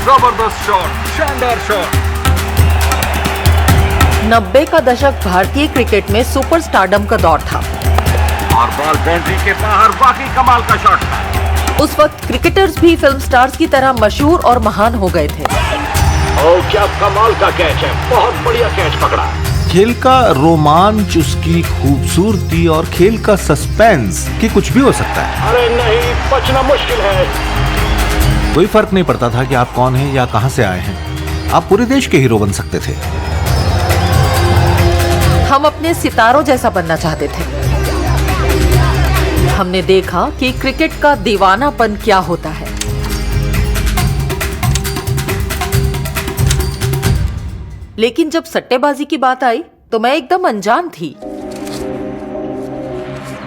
जबरदस्त शॉट, शानदार शॉट। 90 का दशक भारतीय क्रिकेट में सुपर स्टारडम का दौर था और बॉल बाउंड्री के बाहर वाकई कमाल का शॉट था। उस वक्त क्रिकेटर्स भी फिल्म स्टार्स की तरह मशहूर और महान हो गए थे। ओह क्या कमाल का कैच है, बहुत बढ़िया कैच पकड़ा। खेल का रोमांच, उसकी खूबसूरती और खेल का सस्पेंस कि कुछ भी हो सकता है। अरे नहीं, बचना मुश्किल है। कोई फर्क नहीं पड़ता था कि आप कौन हैं या कहां से आए हैं, आप पूरे देश के हीरो बन सकते थे। हम अपने सितारों जैसा बनना चाहते थे। हमने देखा कि क्रिकेट का दीवानापन क्या होता है। लेकिन जब सट्टेबाजी की बात आई तो मैं एकदम अनजान थी।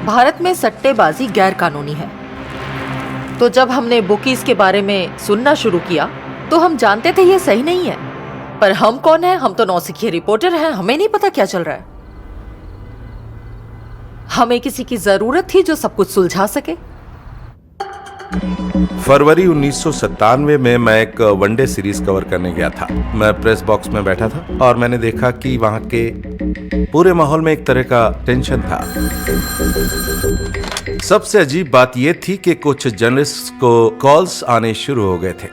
भारत में सट्टेबाजी गैर कानूनी है। तो जब हमने बुकीज के बारे में सुनना शुरू किया तो हम जानते थे ये सही नहीं है। पर हम कौन हैं? हम तो नौसिखिए रिपोर्टर हैं, हमें नहीं पता क्या चल रहा है। हमें किसी की जरूरत थी जो सब कुछ सुलझा सके। फरवरी 1997 में मैं एक वनडे सीरीज कवर करने गया था। मैं प्रेस बॉक्स में बैठा था और मैंने देखा कि वहां के पूरे माहौल में एक तरह का टेंशन था। सबसे अजीब बात यह थी कि कुछ जर्नलिस्ट को कॉल्स आने शुरू हो गए थे।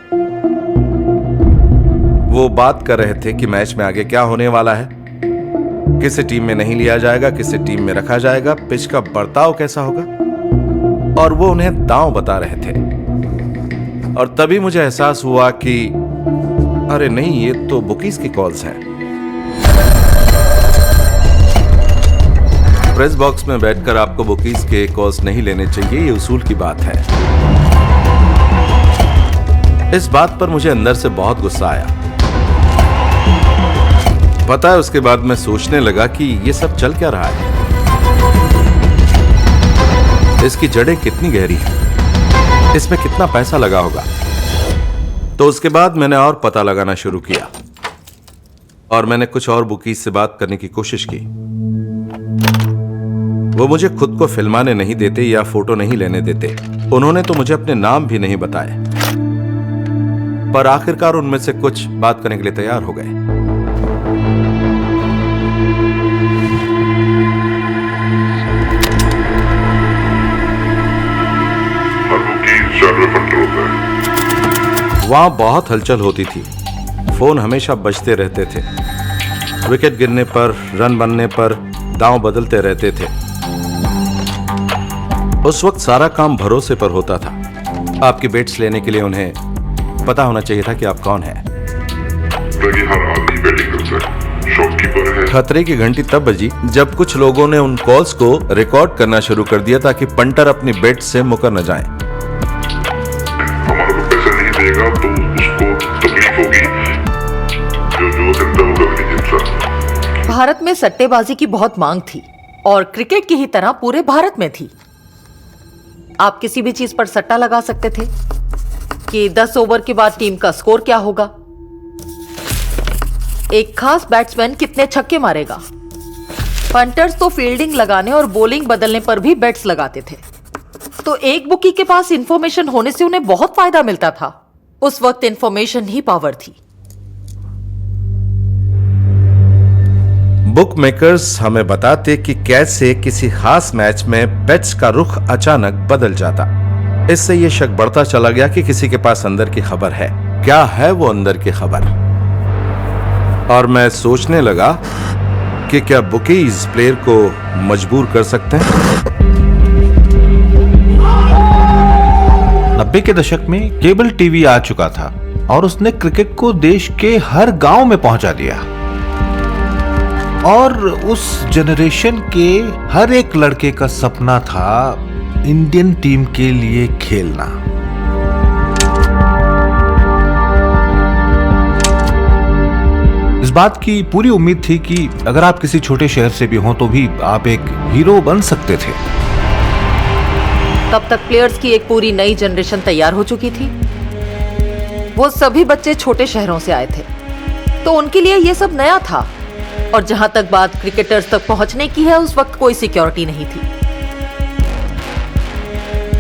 वो बात कर रहे थे कि मैच में आगे क्या होने वाला है, किसे टीम में नहीं लिया जाएगा, किसे टीम में रखा जाएगा, पिच का बर्ताव कैसा होगा, और वो उन्हें दांव बता रहे थे। और तभी मुझे एहसास हुआ कि अरे नहीं, ये तो बुकीज की कॉल्स हैं। प्रेस बॉक्स में बैठकर आपको बुकीज के कॉल्स नहीं लेने चाहिए, ये उसूल की बात है। इस बात पर मुझे अंदर से बहुत गुस्सा आया। पता है, उसके बाद मैं सोचने लगा कि ये सब चल क्या रहा है, इसकी जड़ें कितनी गहरी हैं, इसमें कितना पैसा लगा होगा। तो उसके बाद मैंने और पता लगाना शुरू किया और मैंने कुछ और बुकीज से बात करने की कोशिश की। वो मुझे खुद को फिल्माने नहीं देते या फोटो नहीं लेने देते। उन्होंने तो मुझे अपने नाम भी नहीं बताए, पर आखिरकार उनमें से कुछ बात करने के लिए तैयार हो गए। वहां बहुत हलचल होती थी, फोन हमेशा बजते रहते थे। विकेट गिरने पर, रन बनने पर दांव बदलते रहते थे। उस वक्त सारा काम भरोसे पर होता था। आपकी बेट्स लेने के लिए उन्हें पता होना चाहिए था कि आप कौन हैं। खतरे की घंटी तब बजी जब कुछ लोगों ने उन कॉल्स को रिकॉर्ड करना शुरू कर दिया ताकि पंटर अपनी बेट से मुकर न जाए। देगा तो उसको तकलीफ होगी, जो जिंदा होगा नहीं जिंदा। भारत में सट्टेबाजी की बहुत मांग थी और क्रिकेट की ही तरह पूरे भारत में थी। आप किसी भी चीज पर सट्टा लगा सकते थे कि 10 ओवर के बाद टीम का स्कोर क्या होगा, एक खास बैट्समैन कितने छक्के मारेगा। पंटर्स तो फील्डिंग लगाने और बॉलिंग बदलने पर भी बेट्स लगाते थे। तो एक बुकी के पास इंफॉर्मेशन होने से उन्हें बहुत फायदा मिलता था। उस वक्त इंफॉर्मेशन ही पावर थी। बुक मेकर्स हमें बताते कि कैसे किसी खास मैच में बेट्स का रुख अचानक बदल जाता। इससे यह शक बढ़ता चला गया कि किसी के पास अंदर की खबर है। क्या है वो अंदर की खबर? और मैं सोचने लगा कि क्या बुकीज प्लेयर को मजबूर कर सकते हैं। 90 के दशक में केबल टीवी आ चुका था और उसने क्रिकेट को देश के हर गांव में पहुंचा दिया। और उस जनरेशन के हर एक लड़के का सपना था इंडियन टीम के लिए खेलना। इस बात की पूरी उम्मीद थी कि अगर आप किसी छोटे शहर से भी हों तो भी आप एक हीरो बन सकते थे। तब तक प्लेयर्स की एक पूरी नई जनरेशन तैयार हो चुकी थी। वो सभी बच्चे छोटे शहरों से आए थे, तो उनके लिए ये सब नया था। और जहां तक बात क्रिकेटर्स तक पहुंचने की है, उस वक्त कोई सिक्योरिटी नहीं थी।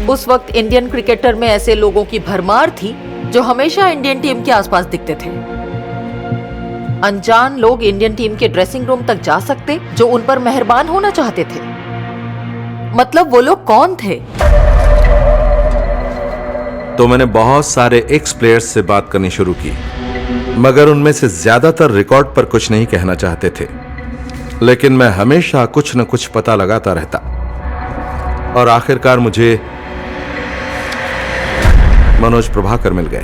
उस वक्त इंडियन क्रिकेटर में ऐसे लोगों की भरमार थी जो हमेशा इंडियन टीम के आसपास दिखते थे। अनजान लोग इंडियन टीम के ड्रेसिंग रूम तक जा सकते जो उन पर मेहरबान होना चाहते थे। मतलब वो लोग कौन थे? तो मैंने बहुत सारे एक्स प्लेयर्स से बात करनी शुरू की, मगर उनमें से ज्यादातर रिकॉर्ड पर कुछ नहीं कहना चाहते थे। लेकिन मैं हमेशा कुछ न कुछ पता लगाता रहता और आखिरकार मुझे मनोज प्रभाकर मिल गए।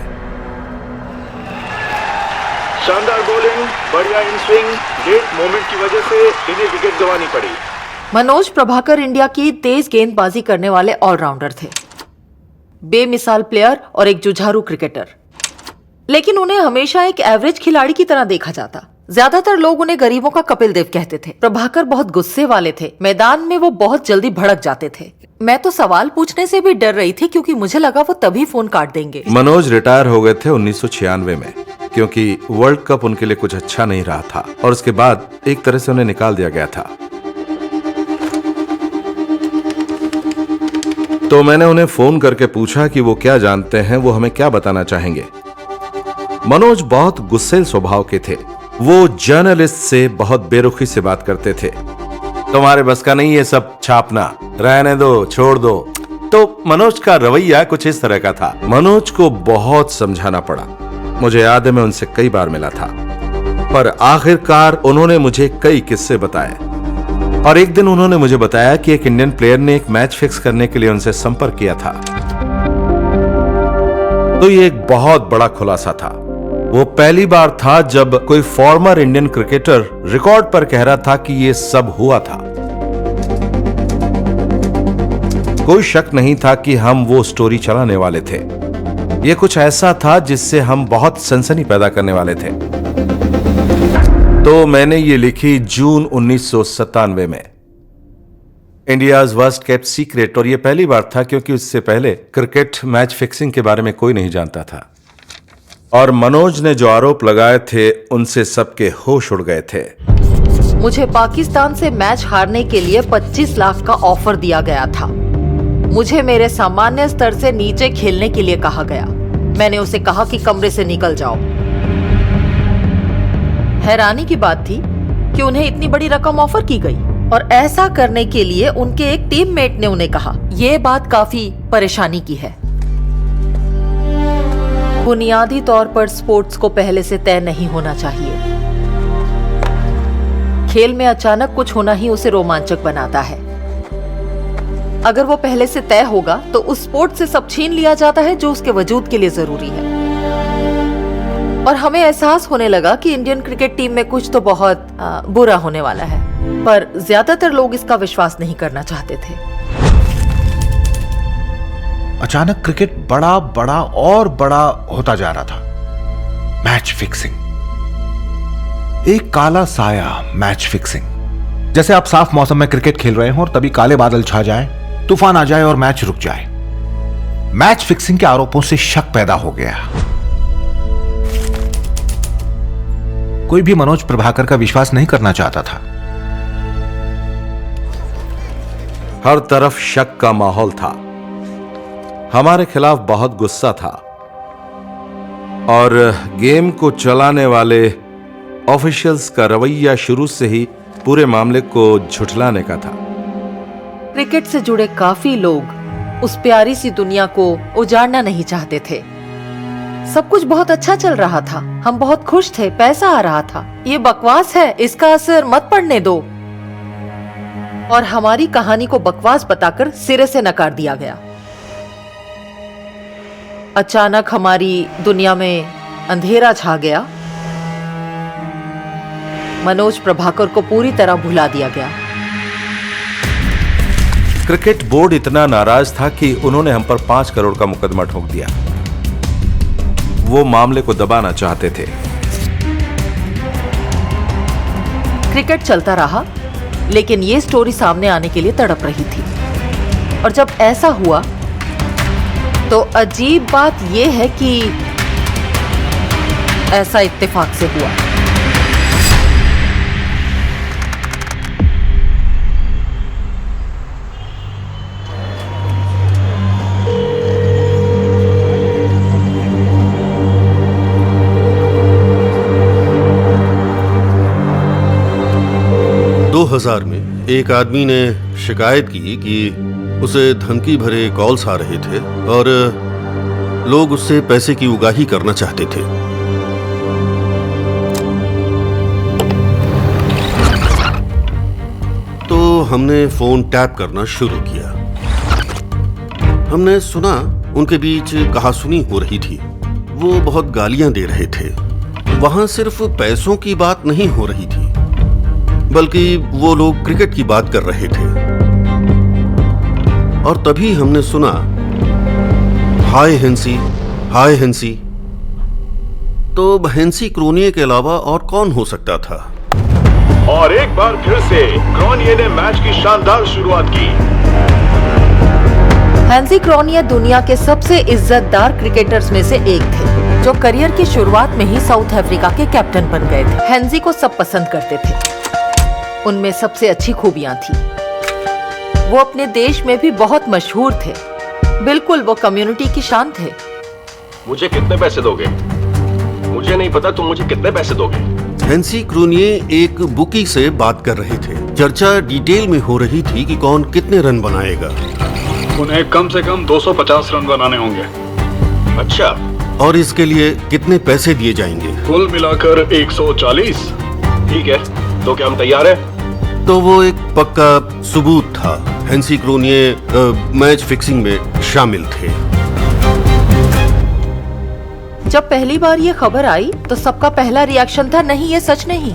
शानदार बॉलिंग, बढ़िया इन स्विंग, लेट मोमेंट की वजह से इन्हें विकेट गंवानी पड़ी। मनोज प्रभाकर इंडिया की तेज गेंदबाजी करने वाले ऑलराउंडर थे, बेमिसाल प्लेयर और एक जुझारू क्रिकेटर। लेकिन उन्हें हमेशा एक एवरेज खिलाड़ी की तरह देखा जाता। ज्यादातर लोग उन्हें गरीबों का कपिल देव कहते थे। प्रभाकर बहुत गुस्से वाले थे। मैदान में वो बहुत जल्दी भड़क जाते थे। मैं तो सवाल पूछने से भी डर रही थी क्योंकि मुझे लगा वो तभी फोन काट देंगे। मनोज रिटायर हो गए थे 1996 में, क्योंकि वर्ल्ड कप उनके लिए कुछ अच्छा नहीं रहा था और उसके बाद एक तरह से उन्हें निकाल दिया गया था। तो मैंने उन्हें फोन करके पूछा कि वो क्या जानते हैं, वो हमें क्या बताना चाहेंगे। मनोज बहुत गुस्सैल स्वभाव के थे। वो जर्नलिस्ट से बहुत बेरुखी से बात करते थे। तुम्हारे बस का नहीं ये सब छापना, रहने दो, छोड़ दो। तो मनोज का रवैया कुछ इस तरह का था। मनोज को बहुत समझाना पड़ा। मुझे याद है मैं उनसे कई बार मिला था, पर आखिरकार उन्होंने मुझे कई किस्से बताए। और एक दिन उन्होंने मुझे बताया कि एक इंडियन प्लेयर ने एक मैच फिक्स करने के लिए उनसे संपर्क किया था। तो ये एक बहुत बड़ा खुलासा था। वो पहली बार था जब कोई फॉर्मर इंडियन क्रिकेटर रिकॉर्ड पर कह रहा था कि ये सब हुआ था। कोई शक नहीं था कि हम वो स्टोरी चलाने वाले थे। ये कुछ ऐसा था जिससे हम बहुत सनसनी पैदा करने वाले थे। तो मैंने ये लिखी जून 1997 में, इंडियाज वर्स्ट केप्ट सीक्रेट। और ये पहली बार था क्योंकि उससे पहले क्रिकेट मैच फिक्सिंग के बारे में कोई नहीं जानता था। और मनोज ने जो आरोप लगाए थे उनसे सबके होश उड़ गए थे। मुझे पाकिस्तान से मैच हारने के लिए 25 लाख का ऑफर दिया गया था। मुझे मेरे सामान्य स्तर से नीचे खेलने के लिए कहा गया। मैंने उसे कहा कि कमरे से निकल जाओ। हैरानी की बात थी कि उन्हें इतनी बड़ी रकम ऑफर की गई और ऐसा करने के लिए उनके एक टीममेट ने उन्हें कहा। यह बात काफी परेशानी की है। बुनियादी तौर पर स्पोर्ट्स को पहले से तय नहीं होना चाहिए। खेल में अचानक कुछ होना ही उसे रोमांचक बनाता है। अगर वो पहले से तय होगा तो उस स्पोर्ट से सब छीन लिया जाता है जो उसके वजूद के लिए जरूरी है। और हमें एहसास होने लगा कि इंडियन क्रिकेट टीम में कुछ तो बहुत बुरा होने वाला है, पर ज्यादातर लोग इसका विश्वास नहीं करना चाहते थे। अचानक क्रिकेट बड़ा बड़ा और बड़ा होता जा रहा था। मैच फिक्सिंग, एक काला साया मैच फिक्सिंग। जैसे आप साफ मौसम में क्रिकेट खेल रहे हो और तभी काले बादल छा जाए, तूफान आ जाए और मैच रुक जाए। मैच फिक्सिंग के आरोपों से शक पैदा हो गया। कोई भी मनोज प्रभाकर का विश्वास नहीं करना चाहता था। हर तरफ शक का माहौल था। हमारे खिलाफ बहुत गुस्सा था और गेम को चलाने वाले ऑफिशियल्स का रवैया शुरू से ही पूरे मामले को झुठलाने का था। क्रिकेट से जुड़े काफी लोग उस प्यारी सी दुनिया को उजाड़ना नहीं चाहते थे। सब कुछ बहुत अच्छा चल रहा था, हम बहुत खुश थे, पैसा आ रहा था। ये बकवास है, इसका असर मत पड़ने दो। और हमारी कहानी को बकवास बताकर सिरे से नकार दिया गया। अचानक हमारी दुनिया में अंधेरा छा गया। मनोज प्रभाकर को पूरी तरह भुला दिया गया। क्रिकेट बोर्ड इतना नाराज था कि उन्होंने हम पर 5 करोड़ का मुकदमा ठोक दिया। वो मामले को दबाना चाहते थे। क्रिकेट चलता रहा, लेकिन ये स्टोरी सामने आने के लिए तड़प रही थी। और जब ऐसा हुआ तो अजीब बात यह है कि ऐसा इत्तेफाक से हुआ। एक आदमी ने शिकायत की कि उसे धमकी भरे कॉल्स आ रहे थे और लोग उससे पैसे की उगाही करना चाहते थे। तो हमने फोन टैप करना शुरू किया। हमने सुना उनके बीच कहासुनी हो रही थी। वो बहुत गालियां दे रहे थे। वहां सिर्फ पैसों की बात नहीं हो रही थी, बल्कि वो लोग क्रिकेट की बात कर रहे थे। और तभी हमने सुना, हाय हेंसी, हाय हेंसी। तो हेंसी क्रोनिये के अलावा और कौन हो सकता था? और एक बार फिर से क्रोनिये ने मैच की शानदार शुरुआत की। हेंसी क्रोनिये दुनिया के सबसे इज्जतदार क्रिकेटर्स में से एक थे, जो करियर की शुरुआत में ही साउथ अफ्रीका के कैप्टन बन गए थे। हेंसी को सब पसंद करते थे। उनमें सबसे अच्छी खूबियां थी, वो अपने देश में भी बहुत मशहूर थे। बिल्कुल वो कम्युनिटी की शान थे। मुझे कितने पैसे दोगे? मुझे नहीं पता, तुम मुझे कितने पैसे दोगे? हेंसी क्रोनिये एक बुकी से बात कर रहे थे। चर्चा डिटेल में हो रही थी कि कौन कितने रन बनाएगा। उन्हें कम से कम 250 रन बनाने होंगे। अच्छा, और इसके लिए कितने पैसे दिए जाएंगे? कुल मिलाकर 140। ठीक है, तो क्या हम तैयार हैं? तो वो एक पक्का सबूत था। हेंसी क्रोनिये मैच फिक्सिंग में शामिल थे। जब पहली बार ये खबर आई तो सबका पहला रिएक्शन था, नहीं ये सच नहीं।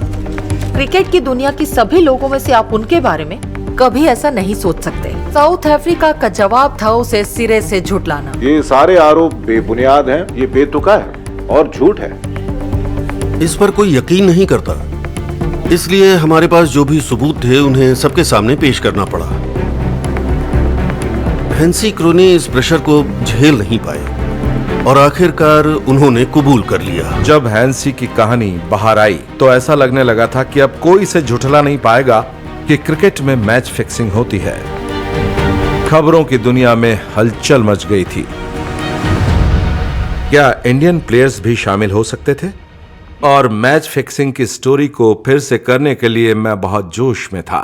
क्रिकेट की दुनिया की सभी लोगों में से आप उनके बारे में कभी ऐसा नहीं सोच सकते। साउथ अफ्रीका का जवाब था उसे सिरे से झुठलाना। ये सारे आरोप बेबुनियाद हैं, ये बेतुका है और झूठ है। इस पर कोई यकीन नहीं करता, इसलिए हमारे पास जो भी सबूत थे उन्हें सबके सामने पेश करना पड़ा। हेंसी क्रोनिये इस प्रेशर को झेल नहीं पाए और आखिरकार उन्होंने कबूल कर लिया। जब हैंसी की कहानी बाहर आई तो ऐसा लगने लगा था कि अब कोई इसे झुठला नहीं पाएगा कि क्रिकेट में मैच फिक्सिंग होती है। खबरों की दुनिया में हलचल मच गई थी। क्या इंडियन प्लेयर्स भी शामिल हो सकते थे? और मैच फिक्सिंग की स्टोरी को फिर से करने के लिए मैं बहुत जोश में था।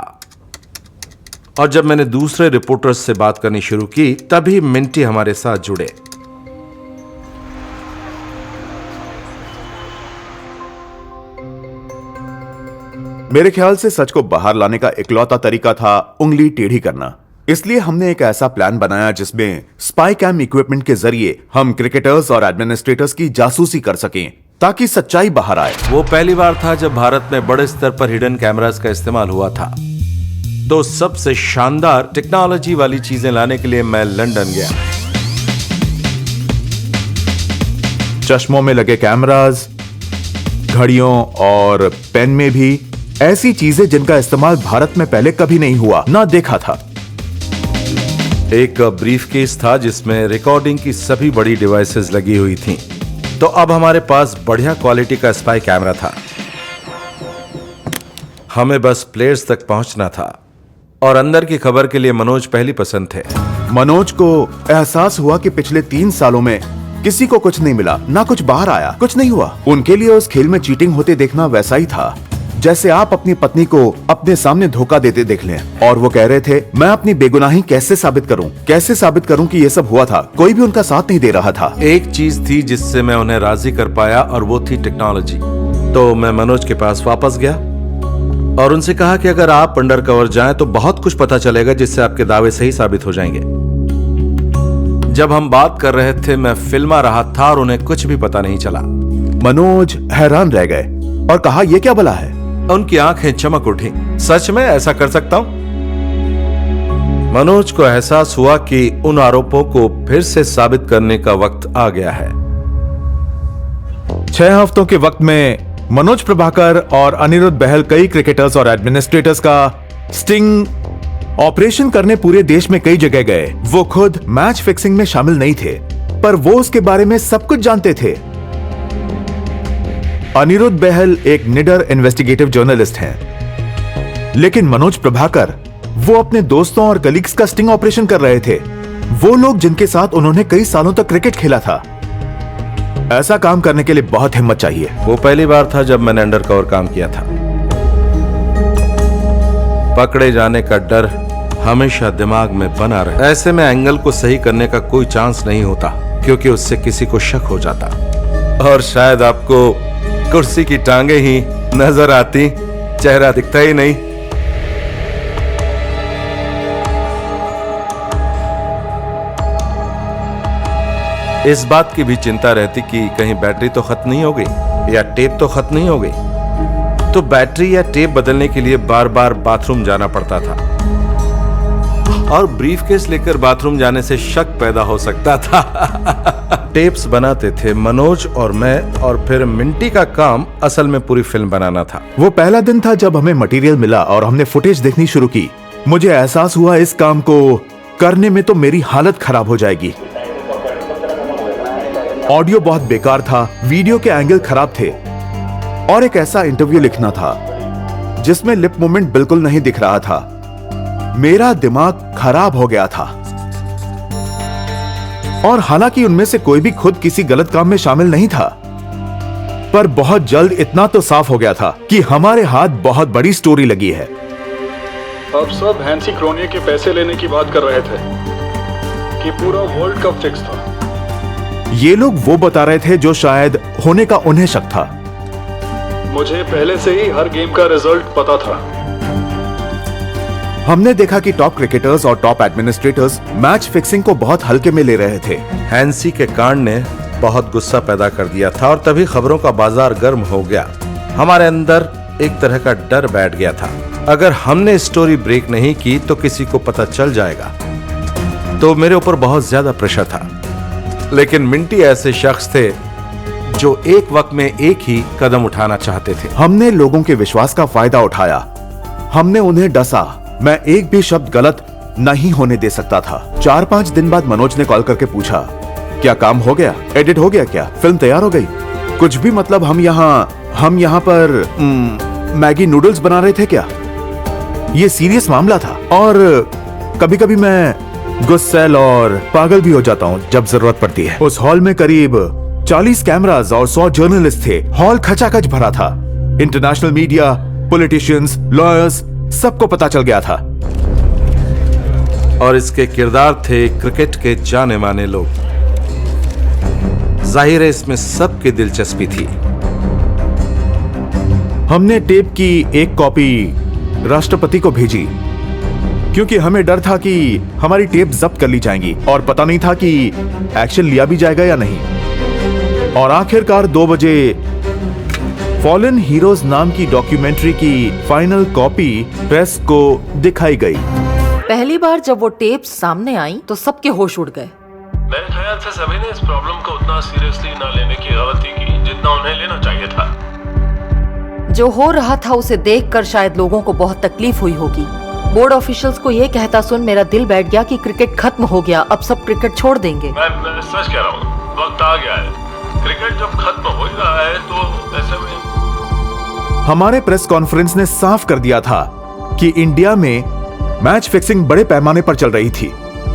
और जब मैंने दूसरे रिपोर्टर्स से बात करनी शुरू की, तभी मिंटी हमारे साथ जुड़े। मेरे ख्याल से सच को बाहर लाने का इकलौता तरीका था उंगली टेढ़ी करना। इसलिए हमने एक ऐसा प्लान बनाया जिसमें स्पाई कैम इक्विपमेंट के जरिए हम क्रिकेटर्स और एडमिनिस्ट्रेटर्स की जासूसी कर सकें ताकि सच्चाई बाहर आए। वो पहली बार था जब भारत में बड़े स्तर पर हिडन कैमरास का इस्तेमाल हुआ था। तो सबसे शानदार टेक्नोलॉजी वाली चीजें लाने के लिए मैं लंदन गया। चश्मों में लगे कैमरास, घड़ियों और पेन में भी ऐसी चीजें जिनका इस्तेमाल भारत में पहले कभी नहीं हुआ, ना देखा था। एक ब्रीफकेस था जिसमें रिकॉर्डिंग की सभी बड़ी डिवाइसेस लगी हुई थीं। तो अब हमारे पास बढ़िया क्वालिटी का स्पाई कैमरा था। हमें बस प्लेयर्स तक पहुंचना था और अंदर की खबर के लिए मनोज पहली पसंद थे। मनोज को एहसास हुआ कि पिछले 3 सालों में किसी को कुछ नहीं मिला, ना कुछ बाहर आया, कुछ नहीं हुआ। उनके लिए उस खेल में चीटिंग होते देखना वैसा ही था जैसे आप अपनी पत्नी को अपने सामने धोखा देते देख लें। और वो कह रहे थे, मैं अपनी बेगुनाही कैसे साबित करूं कि ये सब हुआ था। कोई भी उनका साथ नहीं दे रहा था। एक चीज थी जिससे मैं उन्हें राजी कर पाया और वो थी टेक्नोलॉजी। तो मैं मनोज के पास वापस गया और उनसे कहा कि अगर आप अंडर कवर जाएं तो बहुत कुछ पता चलेगा जिससे आपके दावे सही साबित हो जाएंगे। जब हम बात कर रहे थे मैं फिल्मा रहा था और उन्हें कुछ भी पता नहीं चला। मनोज हैरान रह गए और कहा, यह क्या भला है? उनकी आंखें चमक उठी। सच में ऐसा कर सकता हूं? मनोज को एहसास हुआ कि उन आरोपों को फिर से साबित करने का वक्त आ गया है। 6 हफ्तों के वक्त में मनोज प्रभाकर और अनिरुद्ध बहल कई क्रिकेटर्स और एडमिनिस्ट्रेटर्स का स्टिंग ऑपरेशन करने पूरे देश में कई जगह गए। वो खुद मैच फिक्सिंग में शामिल नहीं थे, पर वो उसके बारे में सब कुछ जानते थे। अनिरुद्ध बहल एक निडर इन्वेस्टिगेटिव जर्नलिस्ट हैं, लेकिन मनोज प्रभाकर वो अपने दोस्तों और कलीग्स का स्टिंग ऑपरेशन कर रहे थे। वो लोग जिनके साथ उन्होंने कई सालों तक क्रिकेट खेला था। ऐसा काम करने के लिए बहुत हिम्मत चाहिए। वो पहली बार था जब मैंने अंडर कवर काम किया था। पकड़े जाने का डर हमेशा दिमाग में बना रहे। ऐसे में एंगल को सही करने का कोई चांस नहीं होता, क्योंकि उससे किसी को शक हो जाता। और शायद आपको कुर्सी की टांगे ही नजर आती, चेहरा दिखता ही नहीं। इस बात की भी चिंता रहती कि कहीं बैटरी तो खत्म नहीं हो गई या टेप तो खत्म नहीं हो गई। तो बैटरी या टेप बदलने के लिए बार बार बाथरूम जाना पड़ता था, और ब्रीफकेस लेकर बाथरूम जाने से शक पैदा हो सकता था। टेप्स बनाते थे मनोज और मैं, और फिर मिंटी का काम असल में पूरी फिल्म बनाना था। वो पहला दिन था जब हमें मटेरियल मिला और हमने फुटेज देखनी शुरू की। मुझे एहसास हुआ इस काम को करने में तो मेरी हालत खराब हो जाएगी। ऑडियो बहुत बेकार था, वीडियो के एंगल खराब थे, और एक ऐसा इंटरव्यू लिखना था जिसमें लिप मूवमेंट बिल्कुल नहीं दिख रहा था। मेरा दिमाग खराब हो गया था। और हालांकि उनमें से कोई भी खुद किसी गलत काम में शामिल नहीं था, पर बहुत जल्द इतना तो साफ हो गया था कि हमारे हाथ बहुत बड़ी स्टोरी लगी है। अब सब हैंसी क्रोनिया के पैसे लेने की बात कर रहे थे कि पूरा वर्ल्ड कप फिक्स था। ये लोग वो बता रहे थे जो शायद होने का उन्हें शक था। मुझे पहले से ही हर गेम का रिजल्ट पता था। हमने देखा कि टॉप क्रिकेटर्स और टॉप एडमिनिस्ट्रेटर्स मैच फिक्सिंग को बहुत हल्के में ले रहे थे। हैंसी के कांड ने बहुत गुस्सा पैदा कर दिया था, और तभी खबरों का बाजार गर्म हो गया। हमारे अंदर एक तरह का डर बैठ गया था, अगर हमने स्टोरी ब्रेक नहीं की तो किसी को पता चल जाएगा। तो मेरे ऊपर बहुत ज्यादा प्रेशर था। लेकिन मिंटी ऐसे शख्स थे जो एक वक्त में एक ही कदम उठाना चाहते थे। हमने लोगों के विश्वास का फायदा उठाया। हमने उन्हें डसा। मैं एक भी शब्द गलत नहीं होने दे सकता था। 4-5 दिन बाद मनोज ने कॉल करके पूछा, क्या काम हो गया? एडिट हो गया क्या? फिल्म तैयार हो गई? कुछ भी मतलब हम यहाँ पर मैगी नूडल्स बना रहे थे क्या? ये सीरियस मामला था, और कभी कभी मैं गुस्सैल और पागल भी हो जाता हूँ जब जरूरत पड़ती है। उस हॉल में करीब 40 कैमरास और 100 जर्नलिस्ट थे। हॉल खचाखच भरा था। इंटरनेशनल मीडिया, पॉलिटिशियंस, लॉयर्स, सबको पता चल गया था। और इसके किरदार थे क्रिकेट के जाने माने लोग। जाहिर है इसमें सबकी दिलचस्पी थी। हमने टेप की एक कॉपी राष्ट्रपति को भेजी, क्योंकि हमें डर था कि हमारी टेप जब्त कर ली जाएंगी, और पता नहीं था कि एक्शन लिया भी जाएगा या नहीं। और आखिरकार 2 बजे फॉलन हीरोज नाम की डॉक्यूमेंट्री की फाइनल कॉपी प्रेस को दिखाई गई। पहली बार जब वो टेप्स सामने आई तो सबके होश उड़ गए। मेरे ख्याल से सभी ने इस प्रॉब्लम को उतना सीरियसली ना लेने की गलती की जितना उन्हें लेना चाहिए था। जो हो रहा था उसे देखकर शायद लोगों को बहुत तकलीफ हुई होगी। बोर्ड ऑफिशियल्स को ये कहता सुन मेरा दिल बैठ गया कि क्रिकेट खत्म हो गया, अब सब क्रिकेट छोड़ देंगे। मैं सच कह रहा हूँ, वक्त आ गया है। क्रिकेट जब खत्म हो ही रहा है तो ऐसे में हमारे प्रेस कॉन्फ्रेंस ने साफ कर दिया था कि इंडिया में मैच फिक्सिंग बड़े पैमाने पर चल रही थी,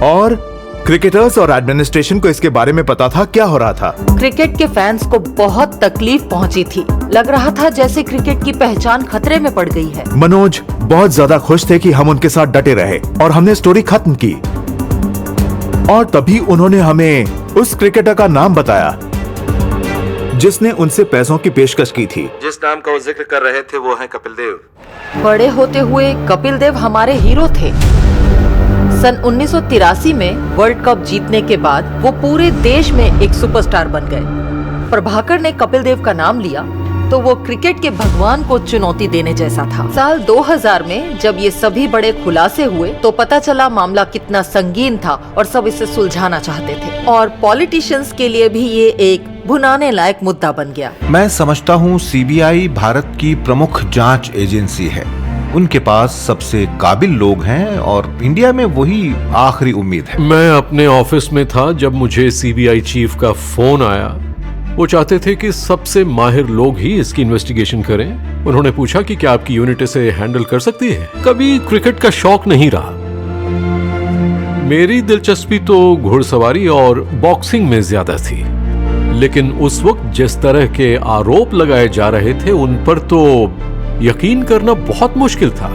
और क्रिकेटर्स और एडमिनिस्ट्रेशन को इसके बारे में पता था क्या हो रहा था। क्रिकेट के फैंस को बहुत तकलीफ पहुंची थी। लग रहा था जैसे क्रिकेट की पहचान खतरे में पड़ गई है। मनोज बहुत ज्यादा खुश थे कि हम उनके साथ डटे रहे और हमने स्टोरी खत्म की। और तभी उन्होंने हमें उस क्रिकेटर का नाम बताया जिसने उनसे पैसों की पेशकश की थी। जिस नाम का वो जिक्र कर रहे थे वो है कपिल देव। बड़े होते हुए कपिल देव हमारे हीरो थे। सन 1983 में वर्ल्ड कप जीतने के बाद वो पूरे देश में एक सुपरस्टार बन गए। प्रभाकर ने कपिल देव का नाम लिया तो वो क्रिकेट के भगवान को चुनौती देने जैसा था। साल 2000 में जब ये सभी बड़े खुलासे हुए तो पता चला मामला कितना संगीन था और सब इसे सुलझाना चाहते थे, और पॉलिटिशियंस के लिए भी ये एक भुनाने लायक मुद्दा बन गया। मैं समझता हूँ सीबीआई भारत की प्रमुख जांच एजेंसी है। उनके पास सबसे काबिल लोग हैं और इंडिया में वही आखिरी उम्मीद है। मैं अपने ऑफिस में था जब मुझे सीबीआई चीफ का फोन आया। वो चाहते थे कि सबसे माहिर लोग ही इसकी इन्वेस्टिगेशन करें। उन्होंने पूछा कि क्या आपकी यूनिट इसे हैंडल कर सकती है। कभी क्रिकेट का शौक नहीं रहा। मेरी दिलचस्पी तो घुड़सवारी और बॉक्सिंग में ज्यादा थी, लेकिन उस वक्त जिस तरह के आरोप लगाए जा रहे थे उन पर तो यकीन करना बहुत मुश्किल था।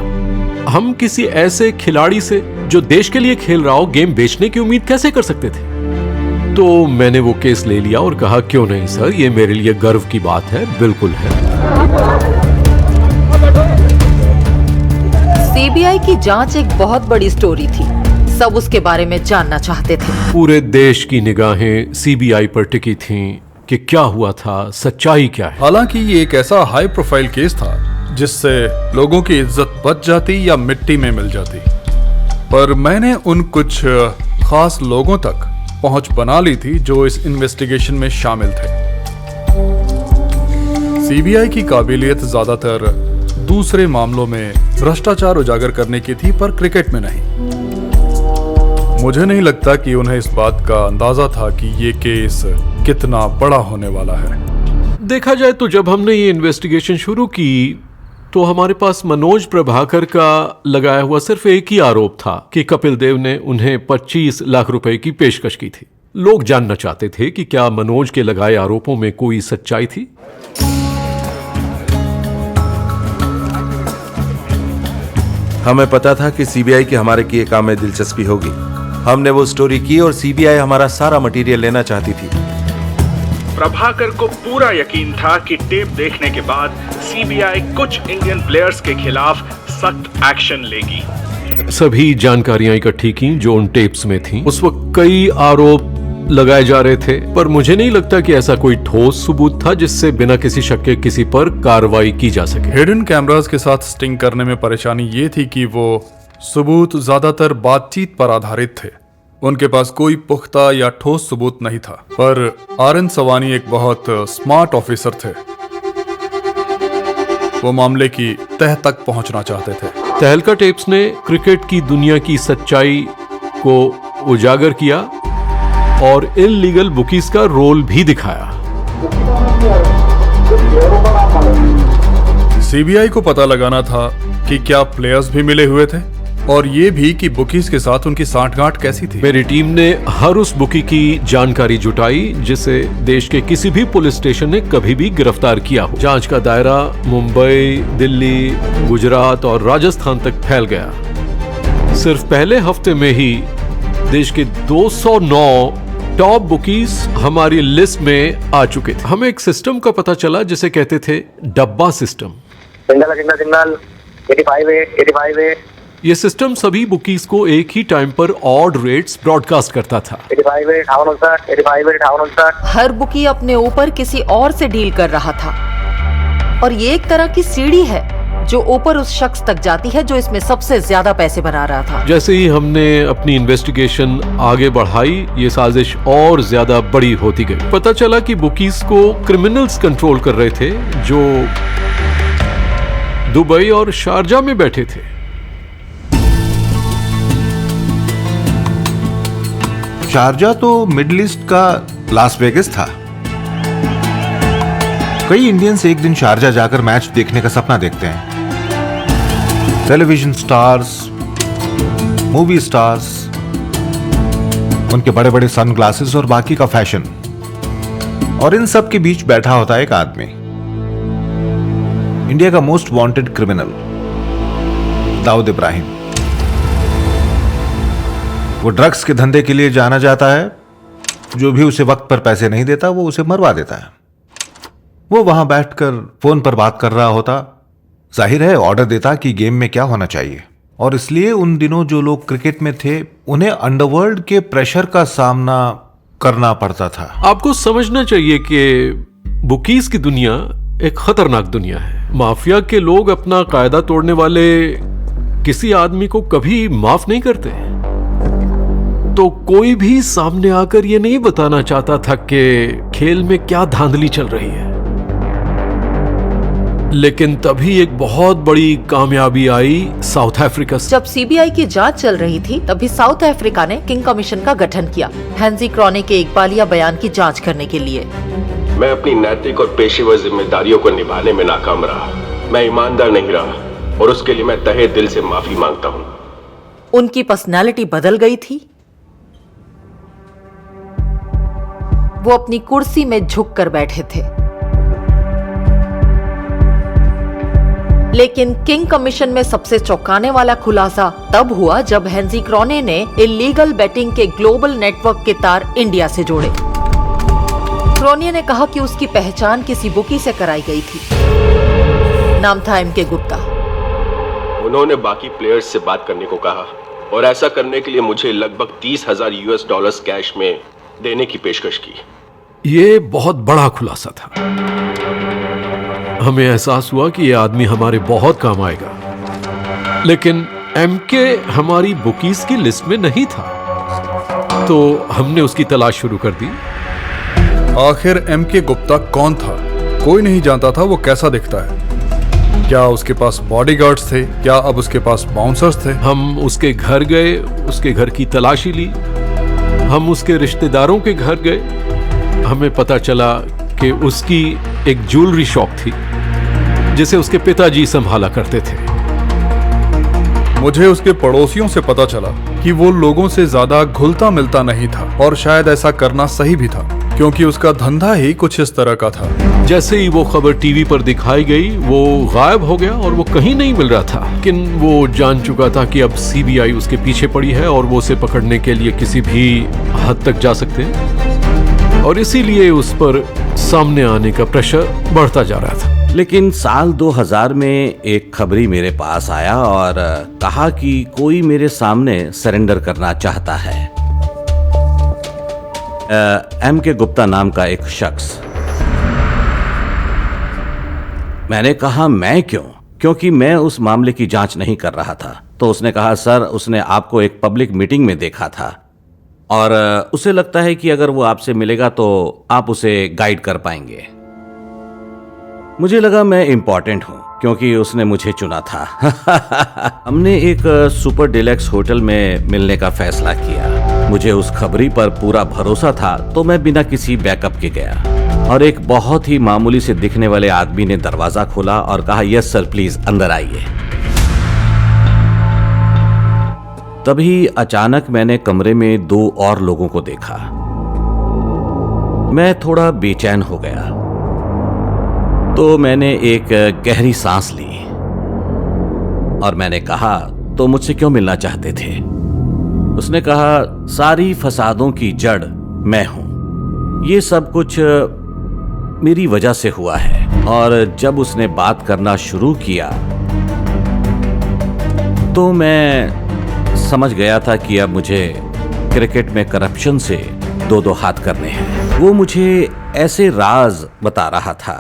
हम किसी ऐसे खिलाड़ी से जो देश के लिए खेल रहा हो गेम बेचने की उम्मीद कैसे कर सकते थे? तो मैंने वो केस ले लिया और कहा क्यों नहीं सर, ये मेरे लिए गर्व की बात है। बिल्कुल है। सीबीआई की जांच एक बहुत बड़ी स्टोरी थी। सब उसके बारे में जानना चाहते थे। पूरे देश की निगाहें सीबीआई पर टिकी थीं कि क्या हुआ था, सच्चाई क्या है। हालांकि ये एक ऐसा हाई प्रोफाइल केस था जिससे लोगों की इज्जत बच जाती या मिट्टी में मिल जाती, पर मैंने उन कुछ खास लोगों तक पहुंच बना ली थी जो इस इन्वेस्टिगेशन में शामिल थे। सीबीआई की काबिलियत ज्यादातर दूसरे मामलों में भ्रष्टाचार उजागर करने की थी, पर क्रिकेट में नहीं। मुझे नहीं लगता कि उन्हें इस बात का अंदाजा था कि ये केस कितना बड़ा होने वाला है। देखा जाए तो जब हमने ये इन्वेस्टिगेशन शुरू की तो हमारे पास मनोज प्रभाकर का लगाया हुआ सिर्फ एक ही आरोप था कि कपिल देव ने उन्हें 25 लाख रुपए की पेशकश की थी। लोग जानना चाहते थे कि क्या मनोज के लगाए आरोपों में कोई सच्चाई थी। हमें पता था कि सीबीआई की हमारे किए काम में दिलचस्पी होगी। हमने वो स्टोरी की और सीबीआई हमारा सारा मटेरियल लेना चाहती थी। प्रभाकर को पूरा यकीन था कि टेप देखने के बाद सीबीआई कुछ इंडियन प्लेयर्स के खिलाफ सख्त एक्शन लेगी। सभी जानकारियां इकट्ठी की जो उन टेप्स में थी। उस वक्त कई आरोप लगाए जा रहे थे, पर मुझे नहीं लगता कि ऐसा कोई ठोस सबूत था जिससे बिना किसी शक के किसी पर कार्रवाई की जा सके। हिडन कैमरास के साथ स्टिंग करने में परेशानी ये थी कि वो सबूत ज्यादातर बातचीत पर आधारित थे। उनके पास कोई पुख्ता या ठोस सबूत नहीं था, पर आरएन सवानी एक बहुत स्मार्ट ऑफिसर थे। वो मामले की तह तक पहुंचना चाहते थे। तहलका टेप्स ने क्रिकेट की दुनिया की सच्चाई को उजागर किया और इल्लीगल बुकीज का रोल भी दिखाया। सीबीआई को पता लगाना था कि क्या प्लेयर्स भी मिले हुए थे और ये भी कि बुकीज के साथ उनकी सांठगांठ कैसी थी। मेरी टीम ने हर उस बुकी की जानकारी जुटाई जिसे देश के किसी भी पुलिस स्टेशन ने कभी भी गिरफ्तार किया हो। जांच का दायरा मुंबई, दिल्ली, गुजरात और राजस्थान तक फैल गया। सिर्फ पहले हफ्ते में ही देश के 209 टॉप बुकीज हमारी लिस्ट में आ चुके थे। हमें एक सिस्टम का पता चला जिसे कहते थे डब्बा सिस्टम। सिग्नल 85 ये सिस्टम सभी बुकीज को एक ही टाइम पर ऑड रेट्स ब्रॉडकास्ट करता था। 85 हर बुकी अपने ऊपर किसी और से डील कर रहा था और ये एक तरह की सीढ़ी है जो ऊपर उस शख्स तक जाती है जो इसमें सबसे ज्यादा पैसे बना रहा था। जैसे ही हमने अपनी इन्वेस्टिगेशन आगे बढ़ाई, ये साजिश और ज्यादा बड़ी होती गई। पता चला कि बुकीज को क्रिमिनल्स कंट्रोल कर रहे थे जो दुबई और शारजा में बैठे थे। शारजा तो मिडिल ईस्ट का लास वेगस था। कई इंडियंस एक दिन शारजा जाकर मैच देखने का सपना देखते हैं। टेलीविजन स्टार्स, मूवी स्टार्स, उनके बड़े बड़े सनग्लासेस और बाकी का फैशन, और इन सब के बीच बैठा होता है एक आदमी, इंडिया का most wanted criminal Dawood Ibrahim. वो ड्रग्स के धंधे के लिए जाना जाता है। जो भी उसे वक्त पर पैसे नहीं देता वो उसे मरवा देता है। वो वहां बैठकर फोन पर बात कर रहा होता, जाहिर है ऑर्डर देता कि गेम में क्या होना चाहिए। और इसलिए उन दिनों जो लोग क्रिकेट में थे उन्हें अंडरवर्ल्ड के प्रेशर का सामना करना पड़ता था। आपको समझना चाहिए कि बुकीज की दुनिया एक खतरनाक दुनिया है। माफिया के लोग अपना कायदा तोड़ने वाले किसी आदमी को कभी माफ नहीं करते। तो कोई भी सामने आकर ये नहीं बताना चाहता था कि खेल में क्या धांधली चल रही है। लेकिन तभी एक बहुत बड़ी कामयाबी आई साउथ अफ्रीका से। जब सीबीआई की जांच चल रही थी तभी साउथ अफ्रीका ने किंग कमीशन का गठन किया हैंजी क्रॉने के इकबालिया बयान की जांच करने के लिए। मैं अपनी नैतिक और पेशेवर जिम्मेदारियों को निभाने में नाकाम रहा। मैं ईमानदार नहीं रहा और उसके लिए मैं तहे दिल से माफी मांगता हूँ। उनकी पर्सनैलिटी बदल गई थी। वो अपनी कुर्सी में झुक कर बैठे थे। लेकिन किंग कमीशन में सबसे चौंकाने वाला खुलासा तब हुआ जब हेंजी क्रॉने ने इलीगल बेटिंग के ग्लोबल नेटवर्क के तार इंडिया से जोड़े। क्रॉने ने कहा कि उसकी पहचान किसी बुकी से कराई गई थी। नाम था एमके गुप्ता। उन्होंने बाकी प्लेयर्स से बात करने को कहा और ऐसा करने के लिए मुझे लगभग $30,000 कैश में देने की पेशकश की। ये बहुत बड़ा खुलासा था। हमें एहसास हुआ कि ये आदमी हमारे बहुत काम आएगा, लेकिन एमके हमारी बुकीज की लिस्ट में नहीं था, तो हमने उसकी तलाश शुरू कर दी। आखिर एमके गुप्ता कौन था? कोई नहीं जानता था वो कैसा दिखता है। क्या उसके पास बॉडीगार्ड्स थे? क्या अब उसके पास बाउंसर्स थे? हम उसके घर गए, उसके घर की तलाशी ली, हम उसके रिश्तेदारों के घर गए। हमें पता चला कि उसकी एक ज्वेलरी शॉप थी जिसे उसके पिताजी संभाला करते थे। मुझे उसके पड़ोसियों से पता चला कि वो लोगों से ज्यादा घुलता मिलता नहीं था, और शायद ऐसा करना सही भी था क्योंकि उसका धंधा ही कुछ इस तरह का था। जैसे ही वो खबर टीवी पर दिखाई गई, वो गायब हो गया और वो कहीं नहीं मिल रहा था। लेकिन वो जान चुका था कि अब सीबीआई उसके पीछे पड़ी है और वो उसे पकड़ने के लिए किसी भी हद तक जा सकते हैं, और इसीलिए उस पर सामने आने का प्रेशर बढ़ता जा रहा था। लेकिन साल 2000 में एक खबरी मेरे पास आया और कहा कि कोई मेरे सामने सरेंडर करना चाहता है। एमके गुप्ता नाम का एक शख्स। मैंने कहा मैं क्यों? क्योंकि मैं उस मामले की जांच नहीं कर रहा था। तो उसने कहा सर, उसने आपको एक पब्लिक मीटिंग में देखा था और उसे लगता है कि अगर वो आपसे मिलेगा तो आप उसे गाइड कर पाएंगे। मुझे लगा मैं इंपॉर्टेंट हूं क्योंकि उसने मुझे चुना था। हमने एक सुपर डिलक्स होटल में मिलने का फैसला किया। मुझे उस खबरी पर पूरा भरोसा था, तो मैं बिना किसी बैकअप के गया और एक बहुत ही मामूली से दिखने वाले आदमी ने दरवाजा खोला और कहा यस सर प्लीज अंदर आइए। तभी अचानक मैंने कमरे में 2 और लोगों को देखा। मैं थोड़ा बेचैन हो गया, तो मैंने एक गहरी सांस ली और मैंने कहा तो मुझसे क्यों मिलना चाहते थे? उसने कहा सारी फसादों की जड़ मैं हूं। ये सब कुछ मेरी वजह से हुआ है। और जब उसने बात करना शुरू किया तो मैं समझ गया था कि अब मुझे क्रिकेट में करप्शन से 2-2 हाथ करने हैं। वो मुझे ऐसे राज बता रहा था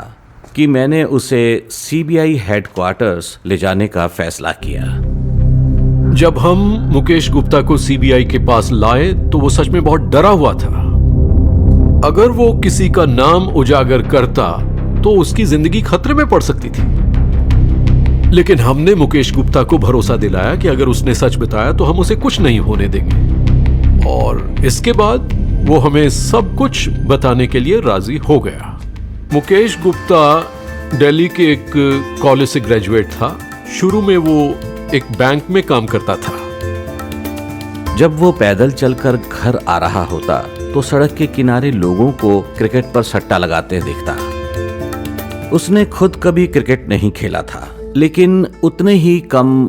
कि मैंने उसे सीबीआई हेडक्वार्टर्स ले जाने का फैसला किया। जब हम मुकेश गुप्ता को सीबीआई के पास लाए तो वो सच में बहुत डरा हुआ था। अगर वो किसी का नाम उजागर करता तो उसकी जिंदगी खतरे में पड़ सकती थी। लेकिन हमने मुकेश गुप्ता को भरोसा दिलाया कि अगर उसने सच बताया तो हम उसे कुछ नहीं होने देंगे, और इसके बाद वो हमें सब कुछ बताने के लिए राजी हो गया। मुकेश गुप्ता दिल्ली के एक कॉलेज से ग्रेजुएट था। शुरू में वो एक बैंक में काम करता था। जब वो पैदल चलकर घर आ रहा होता तो सड़क के किनारे लोगों को क्रिकेट पर सट्टा लगाते देखता। उसने खुद कभी क्रिकेट नहीं खेला था, लेकिन उतने ही कम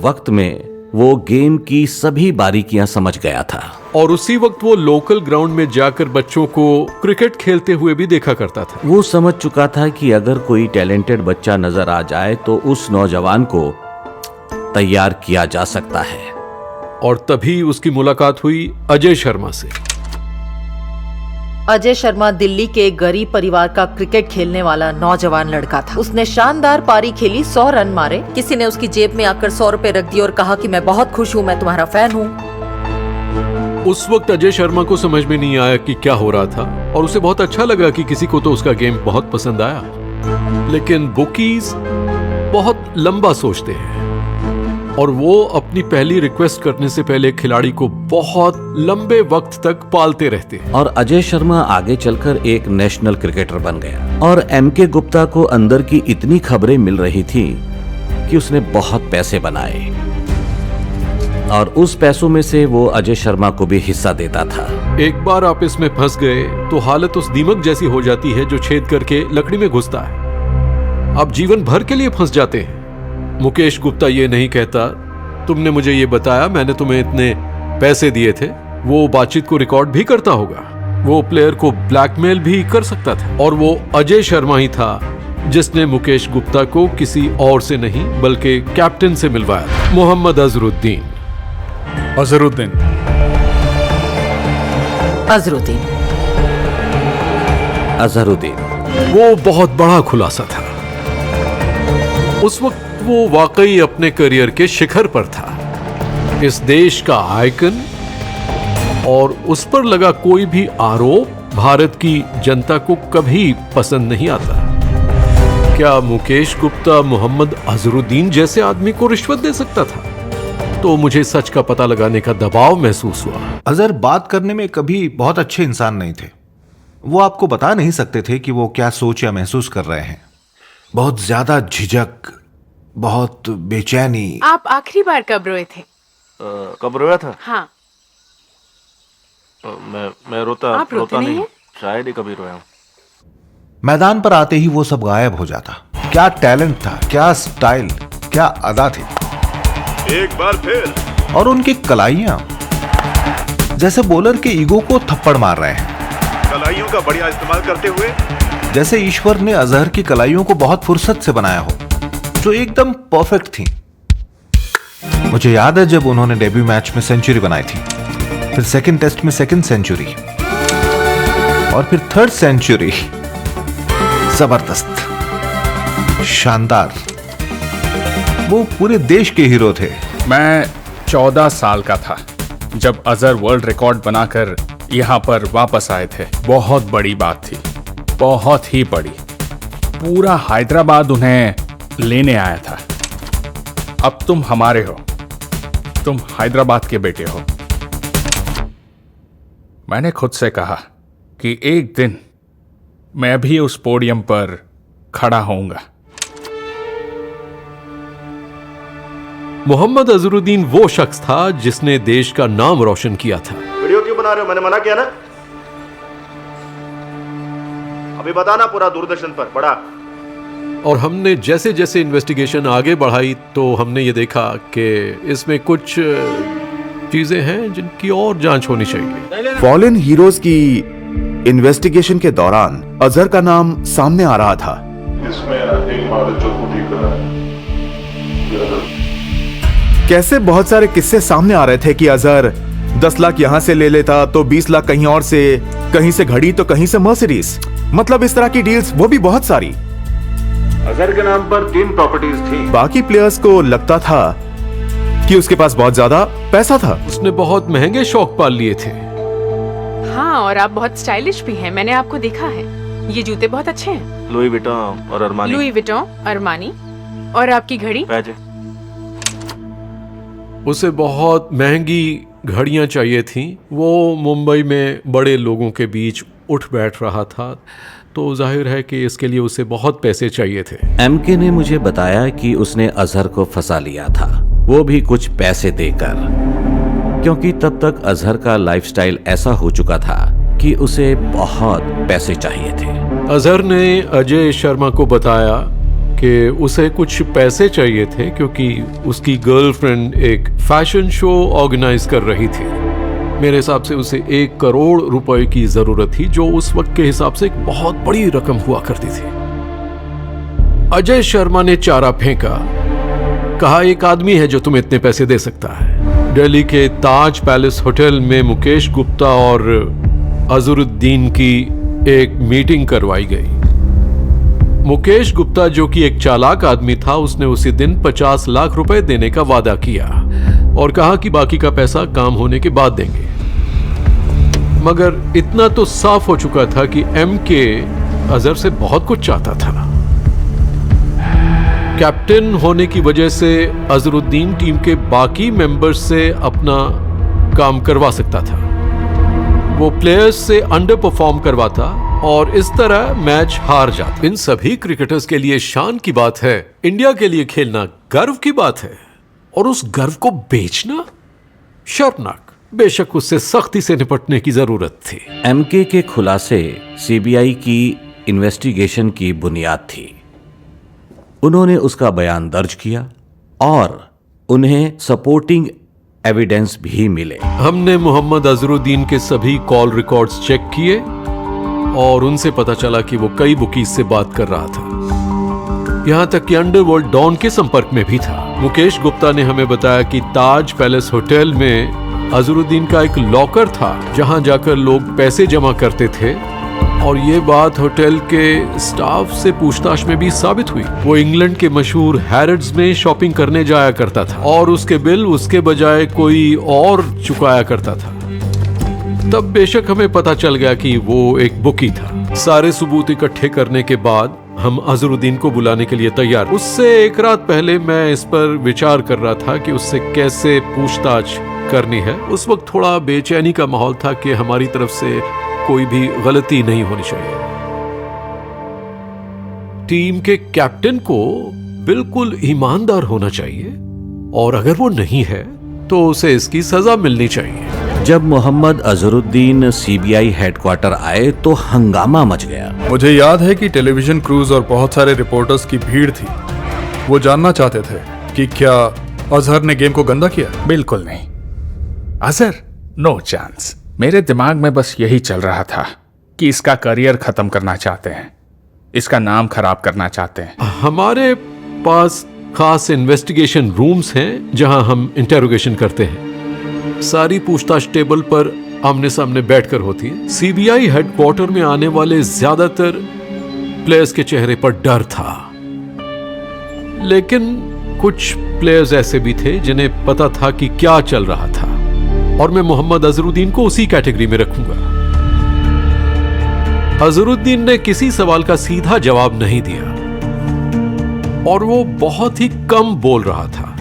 वक्त में वो गेम की सभी बारीकियां समझ गया था। और उसी वक्त वो लोकल ग्राउंड में जाकर बच्चों को क्रिकेट खेलते हुए भी देखा करता था। वो समझ चुका था कि अगर कोई टैलेंटेड बच्चा नजर आ जाए तो उस नौजवान को तैयार किया जा सकता है। और तभी उसकी मुलाकात हुई अजय शर्मा से। अजय शर्मा दिल्ली के एक गरीब परिवार का क्रिकेट खेलने वाला नौजवान लड़का था। उसने शानदार पारी खेली, 100 रन मारे। किसी ने उसकी जेब में आकर 100 रुपए रख दिए और कहा कि मैं बहुत खुश हूँ, मैं तुम्हारा फैन हूँ। उस वक्त अजय शर्मा को समझ में नहीं आया कि क्या हो रहा था, और उसे बहुत अच्छा लगा कि किसी को तो उसका गेम बहुत पसंद आया। लेकिन बुकीज बहुत लंबा सोचते हैं और वो अपनी पहली रिक्वेस्ट करने से पहले खिलाड़ी को बहुत लंबे वक्त तक पालते रहते हैं। और अजय शर्मा आगे चलकर एक नेशनल क्रिकेटर बन गया। और एमके गुप्ता को अंदर की इतनी खबरें मिल रही थी कि उसने बहुत पैसे बनाए और उस पैसों में से वो अजय शर्मा को भी हिस्सा देता था। एक बार आप इसमें फंस गए तो हालत उस दीमक जैसी हो जाती है जो छेद करके लकड़ी में घुसता है। आप जीवन भर के लिए फंस जाते हैं। मुकेश गुप्ता ये नहीं कहता, तुमने मुझे ये बताया, मैंने तुम्हें इतने पैसे दिए थे, वो बातचीत को रिकॉर्ड भी करता होगा, वो प्लेयर को ब्लैकमेल भी कर सकता था। और वो अजय शर्मा ही था जिसने मुकेश गुप्ता को किसी और से नहीं बल्कि कैप्टन से मिलवाया था, मोहम्मद अजहरुद्दीन। अजहरुद्दीन अजहरुद्दीन अजहरुद्दीन वो बहुत बड़ा खुलासा था। उस वक्त वो वाकई अपने करियर के शिखर पर था, इस देश का आइकन, और उस पर लगा कोई भी आरोप भारत की जनता को कभी पसंद नहीं आता। क्या मुकेश गुप्ता मोहम्मद अजहरुद्दीन जैसे आदमी को रिश्वत दे सकता था? तो मुझे सच का पता लगाने का दबाव महसूस हुआ। अजहर बात करने में कभी बहुत अच्छे इंसान नहीं थे। वो आपको बता नहीं सकते थे कि वो क्या सोच या महसूस कर रहे हैं। बहुत ज्यादा झिझक, बहुत बेचैनी। आप आखिरी बार कब रोए थे? कब रोया था? हाँ। मैं रोता आप रोते नहीं हैं? शायद ही कभी रोया हूं। मैदान पर आते ही वो सब गायब हो जाता। क्या टैलेंट था, क्या स्टाइल, क्या अदा थी। एक बार फिर। और उनकी कलाइयां जैसे बॉलर के ईगो को थप्पड़ मार रहे हैं। कलाइयों का बढ़िया इस्तेमाल करते हुए जैसे ईश्वर ने अजहर की कलाइयों को बहुत फुर्सत से बनाया हो, जो एकदम परफेक्ट थी। मुझे याद है जब उन्होंने डेब्यू मैच में सेंचुरी बनाई थी, फिर सेकंड टेस्ट में सेकंड सेंचुरी, और फिर थर्ड सेंचुरी। जबरदस्त, शानदार। वो पूरे देश के हीरो थे। मैं 14 साल का था जब अजहर वर्ल्ड रिकॉर्ड बनाकर यहाँ पर वापस आए थे। बहुत बड़ी बात थी, बहुत ही बड़ी। पूरा हैदराबाद उन्हें लेने आया था। अब तुम हमारे हो, तुम हैदराबाद के बेटे हो। मैंने खुद से कहा कि एक दिन मैं भी उस पोडियम पर खड़ा होऊंगा। मोहम्मद अजहरुद्दीन वो शख्स था जिसने देश का नाम रोशन किया था। वीडियो क्यों बना रहे हो? मैंने मना किया ना। अभी बताना पूरा दूरदर्शन पर पड़ा। और हमने जैसे जैसे इन्वेस्टिगेशन आगे बढ़ाई तो हमने ये देखा कि इसमें कुछ चीजें हैं जिनकी और जांच होनी चाहिए। फॉलन हीरोज की इन्वेस्टिगेशन के दौरान अजहर का नाम सामने आ रहा था। इसमें एक मालिक जो को ठीक कर रहा है। कैसे बहुत सारे किस्से सामने आ रहे थे कि अजहर 10 लाख यहां से ले लेता तो 20 लाख कहीं और से, कहीं से घड़ी तो कहीं से मर्सिडीज। मतलब इस तरह की डील्स, वो भी बहुत सारी। अजहर के नाम पर 3 प्रॉपर्टीज थी। बाकी प्लेयर्स को लगता था कि उसके पास बहुत ज्यादा पैसा था। उसने बहुत महंगे शौक पाल लिए थे। हाँ, और आप बहुत स्टाइलिश भी हैं, मैंने आपको देखा है। ये जूते बहुत अच्छे हैं। लुई विटॉन और अरमानी। Louis Vuitton, Armani. और आपकी घड़ी? उसे बहुत महंगी घड़ियां चाहिए थीं। वो मुंबई में बड़े लोगों के बीच उठ बैठ रहा था, तो जाहिर है कि इसके लिए उसे बहुत पैसे चाहिए थे। एमके ने मुझे बताया कि उसने अजहर को फंसा लिया था, वो भी कुछ पैसे देकर, क्योंकि तब तक अजहर का लाइफस्टाइल ऐसा हो चुका था कि उसे बहुत पैसे चाहिए थे। अजहर ने अजय शर्मा को बताया कि उसे कुछ पैसे चाहिए थे क्योंकि उसकी गर्लफ्रेंड एक फैशन शो ऑर्गेनाइज कर रही थी। मेरे हिसाब से उसे 1 करोड़ रुपए की जरूरत थी, जो उस वक्त के हिसाब से एक बहुत बड़ी रकम हुआ करती थी। अजय शर्मा ने चारा फेंका, कहा एक आदमी है जो तुम्हें इतने पैसे दे सकता है। दिल्ली के ताज पैलेस होटल में मुकेश गुप्ता और अजहरुद्दीन की एक मीटिंग करवाई गई। मुकेश गुप्ता, जो कि एक चालाक आदमी था, उसने उसी दिन 50 लाख रुपए देने का वादा किया और कहा कि बाकी का पैसा काम होने के बाद देंगे। मगर इतना तो साफ हो चुका था कि एमके अजहर से बहुत कुछ चाहता था। कैप्टन होने की वजह से अजहरुद्दीन टीम के बाकी मेंबर्स से अपना काम करवा सकता था। वो प्लेयर्स से अंडर परफॉर्म करवाता और इस तरह मैच हार जाता। इन सभी क्रिकेटर्स के लिए शान की बात है, इंडिया के लिए खेलना गर्व की बात है, और उस गर्व को बेचना शर्मनाक। बेशक उससे सख्ती से निपटने की जरूरत थी। एमके के खुलासे सीबीआई की इन्वेस्टिगेशन की बुनियाद थी। उन्होंने उसका बयान दर्ज किया और उन्हें सपोर्टिंग एविडेंस भी मिले। हमने मोहम्मद अजहरुद्दीन के सभी कॉल रिकॉर्ड्स चेक किए और उनसे पता चला कि वो कई बुकीज से बात कर रहा था, यहां तक कि अंडरवर्ल्ड डॉन के संपर्क में भी था। मुकेश गुप्ता ने हमें बताया कि ताज पैलेस होटल में अजहरुद्दीन का एक लॉकर था जहां जाकर लोग पैसे जमा करते थे, और ये बात होटल के स्टाफ से पूछताछ में भी साबित हुई। वो इंग्लैंड के मशहूर हैरिड्स में शॉपिंग करने जाया करता था और उसके बिल उसके बजाय कोई और चुकाया करता था। तब बेशक हमें पता चल गया कि वो एक बुकी था। सारे सबूत इकट्ठे करने के बाद हम अजहरुद्दीन को बुलाने के लिए तैयार। उससे एक रात पहले मैं इस पर विचार कर रहा था कि उससे कैसे पूछताछ करनी है। उस वक्त थोड़ा बेचैनी का माहौल था कि हमारी तरफ से कोई भी गलती नहीं होनी चाहिए। टीम के कैप्टन को बिल्कुल ईमानदार होना चाहिए और अगर वो नहीं है तो उसे इसकी सजा मिलनी चाहिए। जब मोहम्मद अजहरुद्दीन सीबीआई हेडक्वार्टर आए तो हंगामा मच गया। मुझे याद है कि टेलीविजन क्रूज और बहुत सारे रिपोर्टर्स की भीड़ थी। वो जानना चाहते थे कि क्या अजहर ने गेम को गंदा किया। बिल्कुल नहीं, अजहर नो चांस। मेरे दिमाग में बस यही चल रहा था कि इसका करियर खत्म करना चाहते हैं, इसका नाम खराब करना चाहते हैं। हमारे पास खास इन्वेस्टिगेशन रूम्स हैं जहां हम इंटेरोगेशन करते हैं। सारी पूछताछ टेबल पर आमने सामने बैठकर होती है। सीबीआई हेडक्वार्टर में आने वाले ज्यादातर प्लेयर्स के चेहरे पर डर था, लेकिन कुछ प्लेयर्स ऐसे भी थे जिन्हें पता था कि क्या चल रहा था, और मैं मोहम्मद अजहरुद्दीन को उसी कैटेगरी में रखूंगा। अजहरुद्दीन ने किसी सवाल का सीधा जवाब नहीं दिया और वो बहुत ही कम बोल रहा था।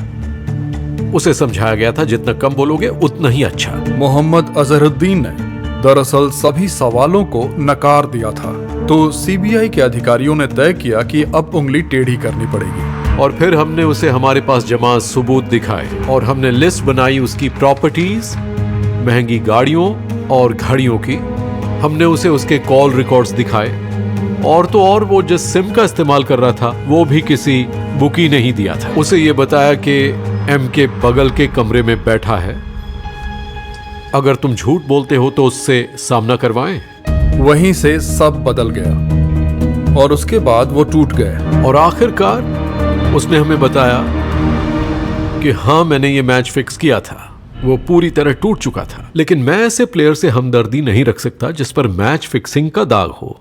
उसे समझाया गया था जितना कम बोलोगे उतना ही अच्छा। मोहम्मद अजहरुद्दीन ने दरअसल सभी सवालों को नकार दिया था, तो सीबीआई के अधिकारियों ने तय किया कि अब उंगली टेढ़ी करनी पड़ेगी। और फिर हमने उसे हमारे पास जमा सबूत दिखाए और हमने लिस्ट बनाई उसकी प्रॉपर्टीज, महंगी गाड़ियों और घड़ियों की। हमने उसे उसके कॉल रिकॉर्ड्स दिखाए, और तो और वो जिस सिम का इस्तेमाल कर रहा था वो भी किसी बुकी ने ही दिया था। उसे ये बताया कि एम के बगल के कमरे में बैठा है, अगर तुम झूठ बोलते हो तो उससे सामना करवाएं। वहीं से सब बदल गया और उसके बाद वो टूट गए। और आखिरकार उसने हमें बताया कि हाँ, मैंने ये मैच फिक्स किया था। वो पूरी तरह टूट चुका था, लेकिन मैं ऐसे प्लेयर से हमदर्दी नहीं रख सकता जिस पर मैच फिक्सिंग का दाग हो,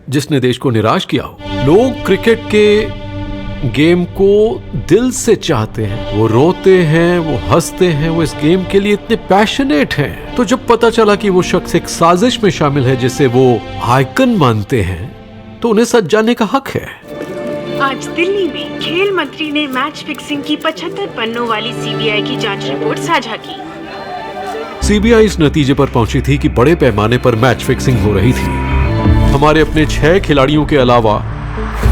जिसने देश को निराश किया हो। लोग क्रिकेट के गेम को दिल से चाहते हैं, वो रोते हैं, वो हंसते हैं, वो इस गेम के लिए इतने पैशनेट हैं। तो जब पता चला कि वो शख्स एक साजिश में शामिल है जिसे वो आइकन मानते हैं, तो उन्हें सच जानने का हक है। आज दिल्ली में खेल मंत्री ने मैच फिक्सिंग की 75 पन्नों वाली सीबीआई की जांच रिपोर्ट साझा की। सीबीआई इस नतीजे पर पहुंची थी कि बड़े पैमाने पर मैच फिक्सिंग हो रही थी। हमारे अपने 6 खिलाड़ियों के अलावा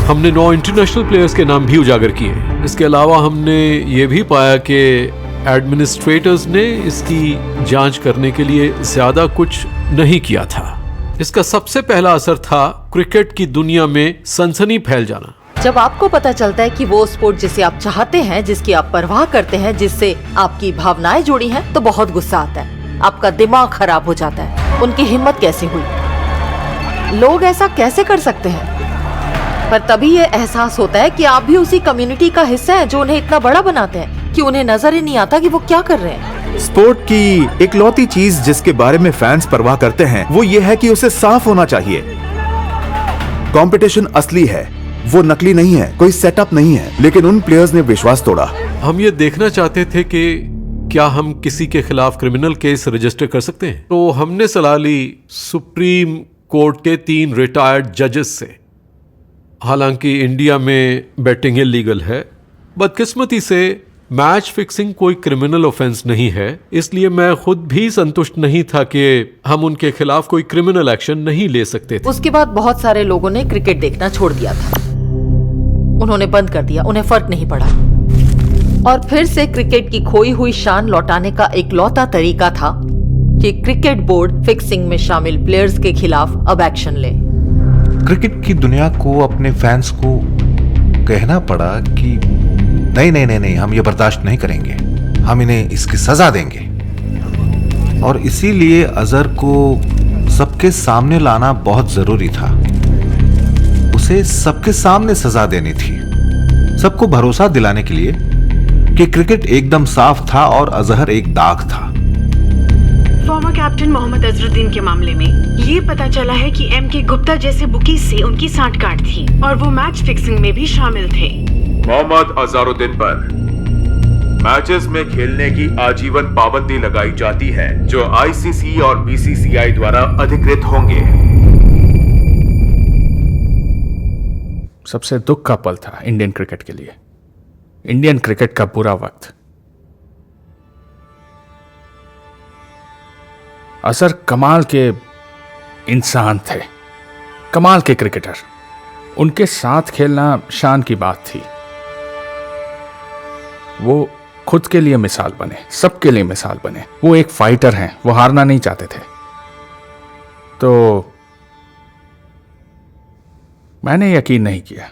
हमने 9 इंटरनेशनल प्लेयर्स के नाम भी उजागर किए। इसके अलावा हमने ये भी पाया कि एडमिनिस्ट्रेटर्स ने इसकी जांच करने के लिए ज्यादा कुछ नहीं किया था। इसका सबसे पहला असर था क्रिकेट की दुनिया में सनसनी फैल जाना। जब आपको पता चलता है कि वो स्पोर्ट जिसे आप चाहते हैं, जिसकी आप परवाह करते हैं, जिससे आपकी भावनाएं जुड़ी हैं, तो बहुत गुस्सा आता है, आपका दिमाग खराब हो जाता है। उनकी हिम्मत कैसे हुई? लोग ऐसा कैसे कर सकते हैं? पर तभी ये एहसास होता है कि आप भी उसी कम्युनिटी का हिस्सा हैं जो उन्हें इतना बड़ा बनाते हैं कि उन्हें नजर ही नहीं आता कि वो क्या कर रहे हैं। स्पोर्ट की इकलौती चीज जिसके बारे में फैंस परवाह करते हैं वो ये है कि उसे साफ होना चाहिए। कंपटीशन असली है, वो नकली नहीं है, कोई सेटअप नहीं है। लेकिन उन प्लेयर्स ने विश्वास तोड़ा। हम ये देखना चाहते थे कि क्या हम किसी के खिलाफ क्रिमिनल केस रजिस्टर कर सकते हैं। तो हमने सलाह ली सुप्रीम कोर्ट के 3 रिटायर्ड जजेस से। हालांकि इंडिया में बेटिंग इलीगल है, बदकिस्मती से मैच फिक्सिंग कोई क्रिमिनल ऑफेंस नहीं है, इसलिए मैं खुद भी संतुष्ट नहीं था कि हम उनके खिलाफ कोई क्रिमिनल एक्शन नहीं ले सकते थे। उसके बाद बहुत सारे लोगों ने क्रिकेट देखना छोड़ दिया था, उन्होंने बंद कर दिया, उन्हें फर्क नहीं पड़ा। और फिर से क्रिकेट की खोई हुई शान लौटाने का इकलौता तरीका था कि क्रिकेट बोर्ड फिक्सिंग में शामिल प्लेयर्स के खिलाफ अब एक्शन ले। क्रिकेट की दुनिया को अपने फैंस को कहना पड़ा कि नहीं नहीं नहीं नहीं, हम ये बर्दाश्त नहीं करेंगे। हम इन्हें इसकी सजा देंगे। और इसीलिए अजहर को सबके सामने लाना बहुत जरूरी था। उसे सबके सामने सजा देनी थी, सबको भरोसा दिलाने के लिए कि क्रिकेट एकदम साफ था और अजहर एक दाग था। फॉर्मर कैप्टन मोहम्मद अजहरुद्दीन के मामले में ये पता चला है कि M.K. गुप्ता जैसे बुकीज से उनकी सांठगांठ थी और वो मैच फिक्सिंग में भी शामिल थे। मोहम्मद अजहरुद्दीन पर मैचेस में खेलने की आजीवन पाबंदी लगाई जाती है, जो ICC और BCCI द्वारा अधिकृत होंगे। सबसे दुख का पल था इंडियन क्रिकेट के लिए, इंडियन क्रिकेट का बुरा वक्त। अजहर कमाल के इंसान थे, कमाल के क्रिकेटर। उनके साथ खेलना शान की बात थी। वो खुद के लिए मिसाल बने, सबके लिए मिसाल बने। वो एक फाइटर हैं, वो हारना नहीं चाहते थे। तो मैंने यकीन नहीं किया,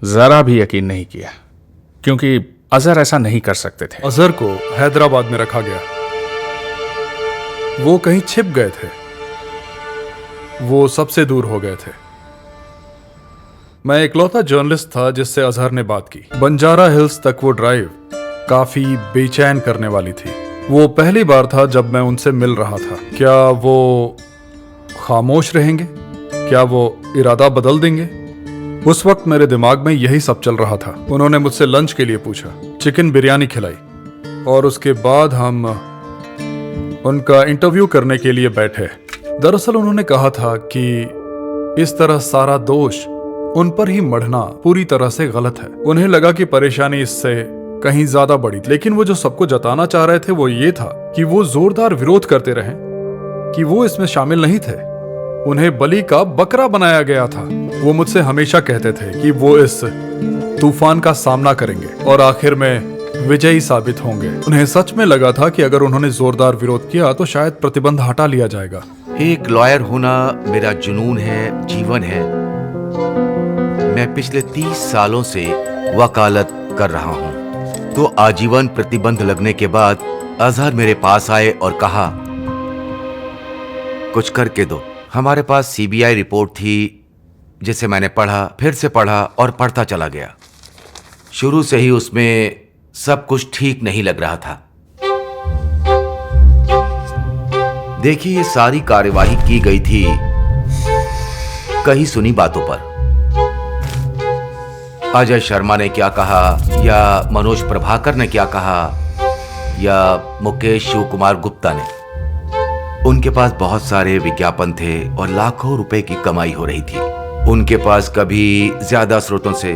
जरा भी यकीन नहीं किया, क्योंकि अजहर ऐसा नहीं कर सकते थे। अजहर को हैदराबाद में रखा गया, वो कहीं छिप गए थे, वो सबसे दूर हो गए थे। मैं इकलौता जर्नलिस्ट था जिससे अजहर ने बात की। बंजारा हिल्स तक वो ड्राइव काफी बेचैन करने वाली थी। वो पहली बार था जब मैं उनसे मिल रहा था। क्या वो खामोश रहेंगे? क्या वो इरादा बदल देंगे? उस वक्त मेरे दिमाग में यही सब चल रहा था। उन्होंने मुझसे लंच के लिए पूछा, चिकन बिरयानी खिलाई और उसके बाद हम उनका इंटरव्यू करने के लिए बैठे। दरअसल उन्होंने कहा था कि इस तरह सारा दोष उन पर ही मढ़ना पूरी तरह से गलत है। उन्हें लगा कि परेशानी इससे कहीं ज्यादा बड़ी, लेकिन वो जो सबको जताना चाह रहे थे वो ये था कि वो जोरदार विरोध करते रहे, कि वो इसमें शामिल नहीं थे। उन्हें बलि का बकरा बनाया गया था। वो मुझसे हमेशा कहते थे कि वो इस तूफान का सामना करेंगे और आखिर में विजयी साबित होंगे। उन्हें सच में लगा था कि अगर उन्होंने जोरदार विरोध किया तो शायद प्रतिबंध हटा लिया जाएगा। एक लॉयर होना मेरा जुनून है, जीवन है। मैं पिछले 30 सालों से वकालत कर रहा हूँ। तो आजीवन प्रतिबंध लगने के बाद अजहर मेरे पास आए और कहा, कुछ करके दो। हमारे पास CBI रिपोर्ट थी जिसे मैंने पढ़ा, फिर से पढ़ा और पढ़ता चला गया। शुरू से ही उसमें सब कुछ ठीक नहीं लग रहा था। देखिए, ये सारी कार्यवाही की गई थी कहीं सुनी बातों पर। अजय शर्मा ने क्या कहा, या मनोज प्रभाकर ने क्या कहा, या मुकेश शिव कुमार गुप्ता ने। उनके पास बहुत सारे विज्ञापन थे और लाखों रुपए की कमाई हो रही थी। उनके पास कभी ज्यादा स्रोतों से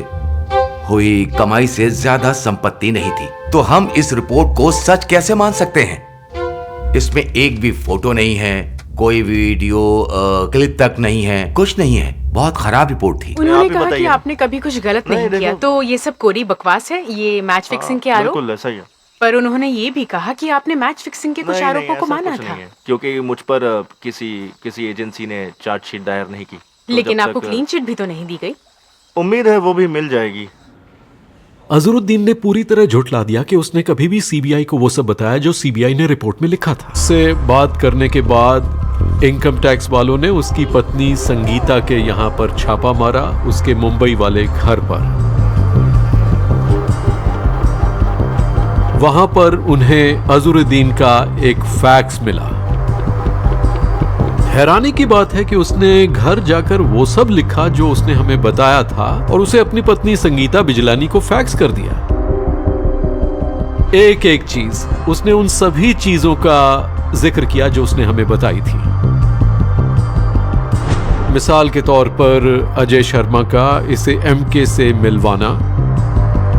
हुई कमाई से ज्यादा संपत्ति नहीं थी। तो हम इस रिपोर्ट को सच कैसे मान सकते हैं? इसमें एक भी फोटो नहीं है, कोई वीडियो क्लिप तक नहीं है, कुछ नहीं है। बहुत खराब रिपोर्ट थी। उन्होंने कहा कि आपने कभी कुछ गलत नहीं किया, तो ये सब कोरी बकवास है, ये मैच फिक्सिंग के आरोप। बिल्कुल ऐसा ही है। पर उन्होंने ये भी कहा कि आपने मैच फिक्सिंग के कुछ आरोपों को माना था, क्योंकि मुझ पर किसी एजेंसी ने चार्जशीट दायर नहीं की। लेकिन आपको क्लीन चिट भी तो नहीं दी गई। उम्मीद है वो भी मिल जाएगी। अजहरुद्दीन ने पूरी तरह झुठला दिया कि उसने कभी भी CBI को वो सब बताया जो CBI ने रिपोर्ट में लिखा था। से बात करने के बाद इनकम टैक्स वालों ने उसकी पत्नी संगीता के यहाँ पर छापा मारा, उसके मुंबई वाले घर पर। वहां पर उन्हें अजहरुद्दीन का एक फैक्स मिला। हैरानी की बात है कि उसने घर जाकर वो सब लिखा जो उसने हमें बताया था और उसे अपनी पत्नी संगीता बिजलानी को फैक्स कर दिया। एक एक चीज उसने उन सभी चीजों का जिक्र किया जो उसने हमें बताई थी। मिसाल के तौर पर अजय शर्मा का इसे MK से मिलवाना।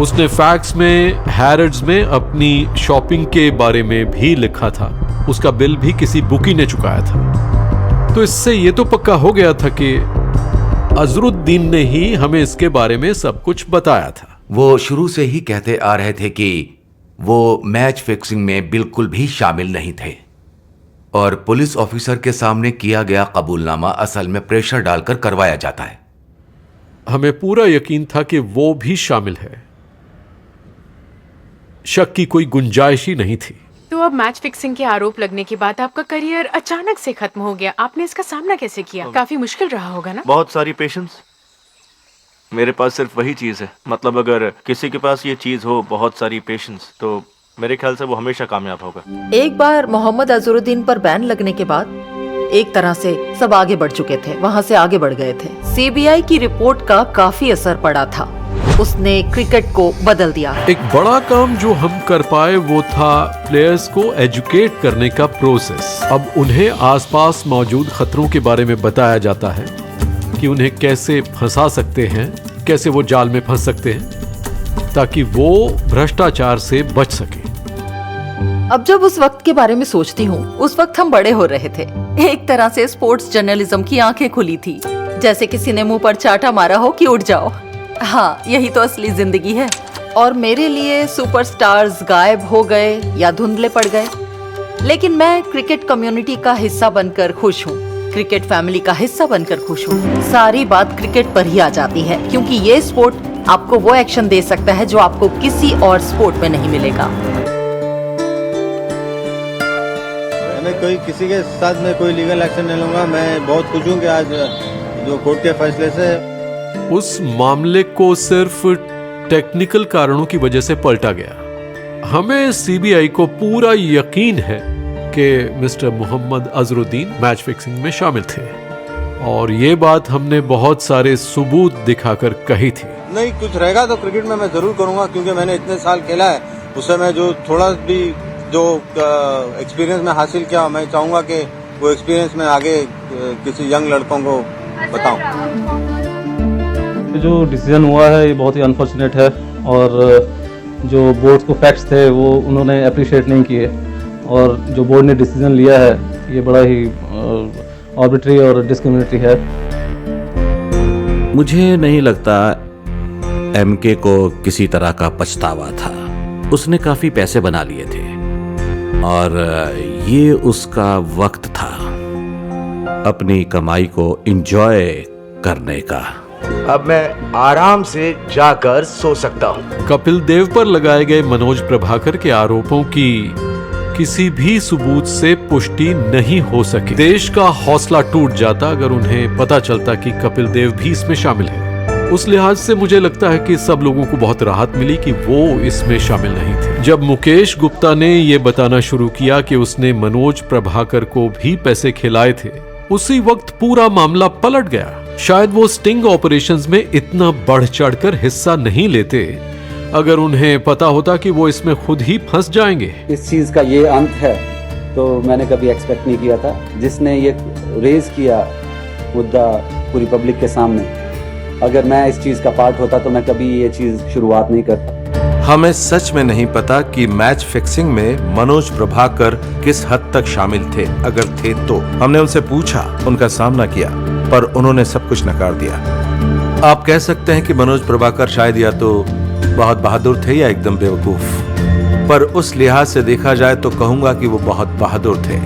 उसने फैक्स में हैरड्स में अपनी शॉपिंग के बारे में भी लिखा था। उसका बिल भी किसी बुकी ने चुकाया था। तो इससे ये तो पक्का हो गया था कि अजहरुद्दीन ने ही हमें इसके बारे में सब कुछ बताया था। वो शुरू से ही कहते आ रहे थे कि वो मैच फिक्सिंग में बिल्कुल भी शामिल नहीं थे और पुलिस ऑफिसर के सामने किया गया कबूलनामा असल में प्रेशर डालकर करवाया जाता है। हमें पूरा यकीन था कि वो भी शामिल है, शक की कोई गुंजाइश ही नहीं थी। तो अब मैच फिक्सिंग के आरोप लगने के बाद आपका करियर अचानक से खत्म हो गया। आपने इसका सामना कैसे किया? काफी मुश्किल रहा होगा ना? बहुत सारी पेशेंस। मेरे पास सिर्फ वही चीज है। मतलब अगर किसी के पास ये चीज हो, बहुत सारी पेशेंस, तो मेरे ख्याल से वो हमेशा कामयाब होगा। एक बार मोहम्मद अजहरुद्दीन पर बैन लगने के बाद एक तरह से सब आगे बढ़ चुके थे, वहाँ से आगे बढ़ गए थे। सीबीआई की रिपोर्ट का काफी असर पड़ा था, उसने क्रिकेट को बदल दिया। एक बड़ा काम जो हम कर पाए वो था प्लेयर्स को एजुकेट करने का प्रोसेस। अब उन्हें आसपास मौजूद खतरों के बारे में बताया जाता है कि उन्हें कैसे फंसा सकते हैं, कैसे वो जाल में फंस सकते हैं, ताकि वो भ्रष्टाचार से बच सके। अब जब उस वक्त के बारे में सोचती हूँ, उस वक्त हम बड़े हो रहे थे। एक तरह से स्पोर्ट्स जर्नलिज्म की आंखें खुली थी, जैसे किसी ने मुंह पर चाटा मारा हो कि उठ जाओ। हाँ, यही तो असली जिंदगी है। और मेरे लिए सुपरस्टार्स गायब हो गए या धुंधले पड़ गए, लेकिन मैं क्रिकेट कम्युनिटी का हिस्सा बनकर खुश हूँ, क्रिकेट फैमिली का हिस्सा बनकर खुश हूँ। सारी बात क्रिकेट पर ही आ जाती है, क्योंकि ये स्पोर्ट आपको वो एक्शन दे सकता है जो आपको किसी और स्पोर्ट में नहीं मिलेगा। मैं कोई किसी के साथ में कोई लीगल एक्शन नहीं लूंगा। मैं बहुत खुश हूँ कि आज जो कोर्ट के फैसले से उस मामले को सिर्फ टेक्निकल कारणों की वजह से पलटा गया। हमें सीबीआई को पूरा यकीन है कि mister Mohammad Azharuddin match fixing में शामिल थे, और ये बात हमने बहुत सारे सबूत दिखाकर कही थी। नहीं कुछ रहेगा तो क्रिकेट में मैं जरूर करूंगा, क्योंकि मैंने इतने साल खेला है। उससे मैं जो थोड़ा भी जो एक्सपीरियंस में हासिल किया, मैं चाहूंगा कि वो एक्सपीरियंस में आगे किसी यंग लड़कों को बताऊं। जो डिसीजन हुआ है ये बहुत ही अनफॉर्चुनेट है, और जो बोर्ड को फैक्ट्स थे वो उन्होंने अप्रिशिएट नहीं किए, और जो बोर्ड ने डिसीजन लिया है ये बड़ा ही आर्बिट्री और डिस्क्रिमिनेटरी है। मुझे नहीं लगता एमके को किसी तरह का पछतावा था। उसने काफी पैसे बना लिए थे और ये उसका वक्त था अपनी कमाई को एंजॉय करने का। अब मैं आराम से जाकर सो सकता हूँ। कपिल देव पर लगाए गए मनोज प्रभाकर के आरोपों की किसी भी सबूत से पुष्टि नहीं हो सकी। देश का हौसला टूट जाता अगर उन्हें पता चलता कि कपिल देव भी इसमें शामिल है। उस लिहाज से मुझे लगता है कि सब लोगों को बहुत राहत मिली कि वो इसमें शामिल नहीं थे। जब मुकेश गुप्ता ने ये बताना शुरू किया कि उसने मनोज प्रभाकर को भी पैसे खिलाए थे, उसी वक्त पूरा मामला पलट गया। शायद वो स्टिंग ऑपरेशंस में इतना बढ़ चढ़कर हिस्सा नहीं लेते अगर उन्हें पता होता कि वो इसमें खुद ही फंस जाएंगे। इस चीज का ये अंत है तो मैंने कभी एक्सपेक्ट नहीं किया था। जिसने ये रेज किया मुद्दा पूरी पब्लिक के सामने, अगर मैं इस चीज का पार्ट होता तो मैं कभी ये चीज शुरुआत नहीं करता। हमें सच में नहीं पता कि मैच फिक्सिंग में मनोज प्रभाकर किस हद तक शामिल थे। अगर थे तो हमने उनसे पूछा, उनका सामना किया, पर उन्होंने सब कुछ नकार दिया। आप कह सकते हैं कि मनोज प्रभाकर शायद या तो बहुत बहादुर थे या एकदम बेवकूफ, पर उस लिहाज से देखा जाए तो कहूंगा कि वो बहुत बहादुर थे।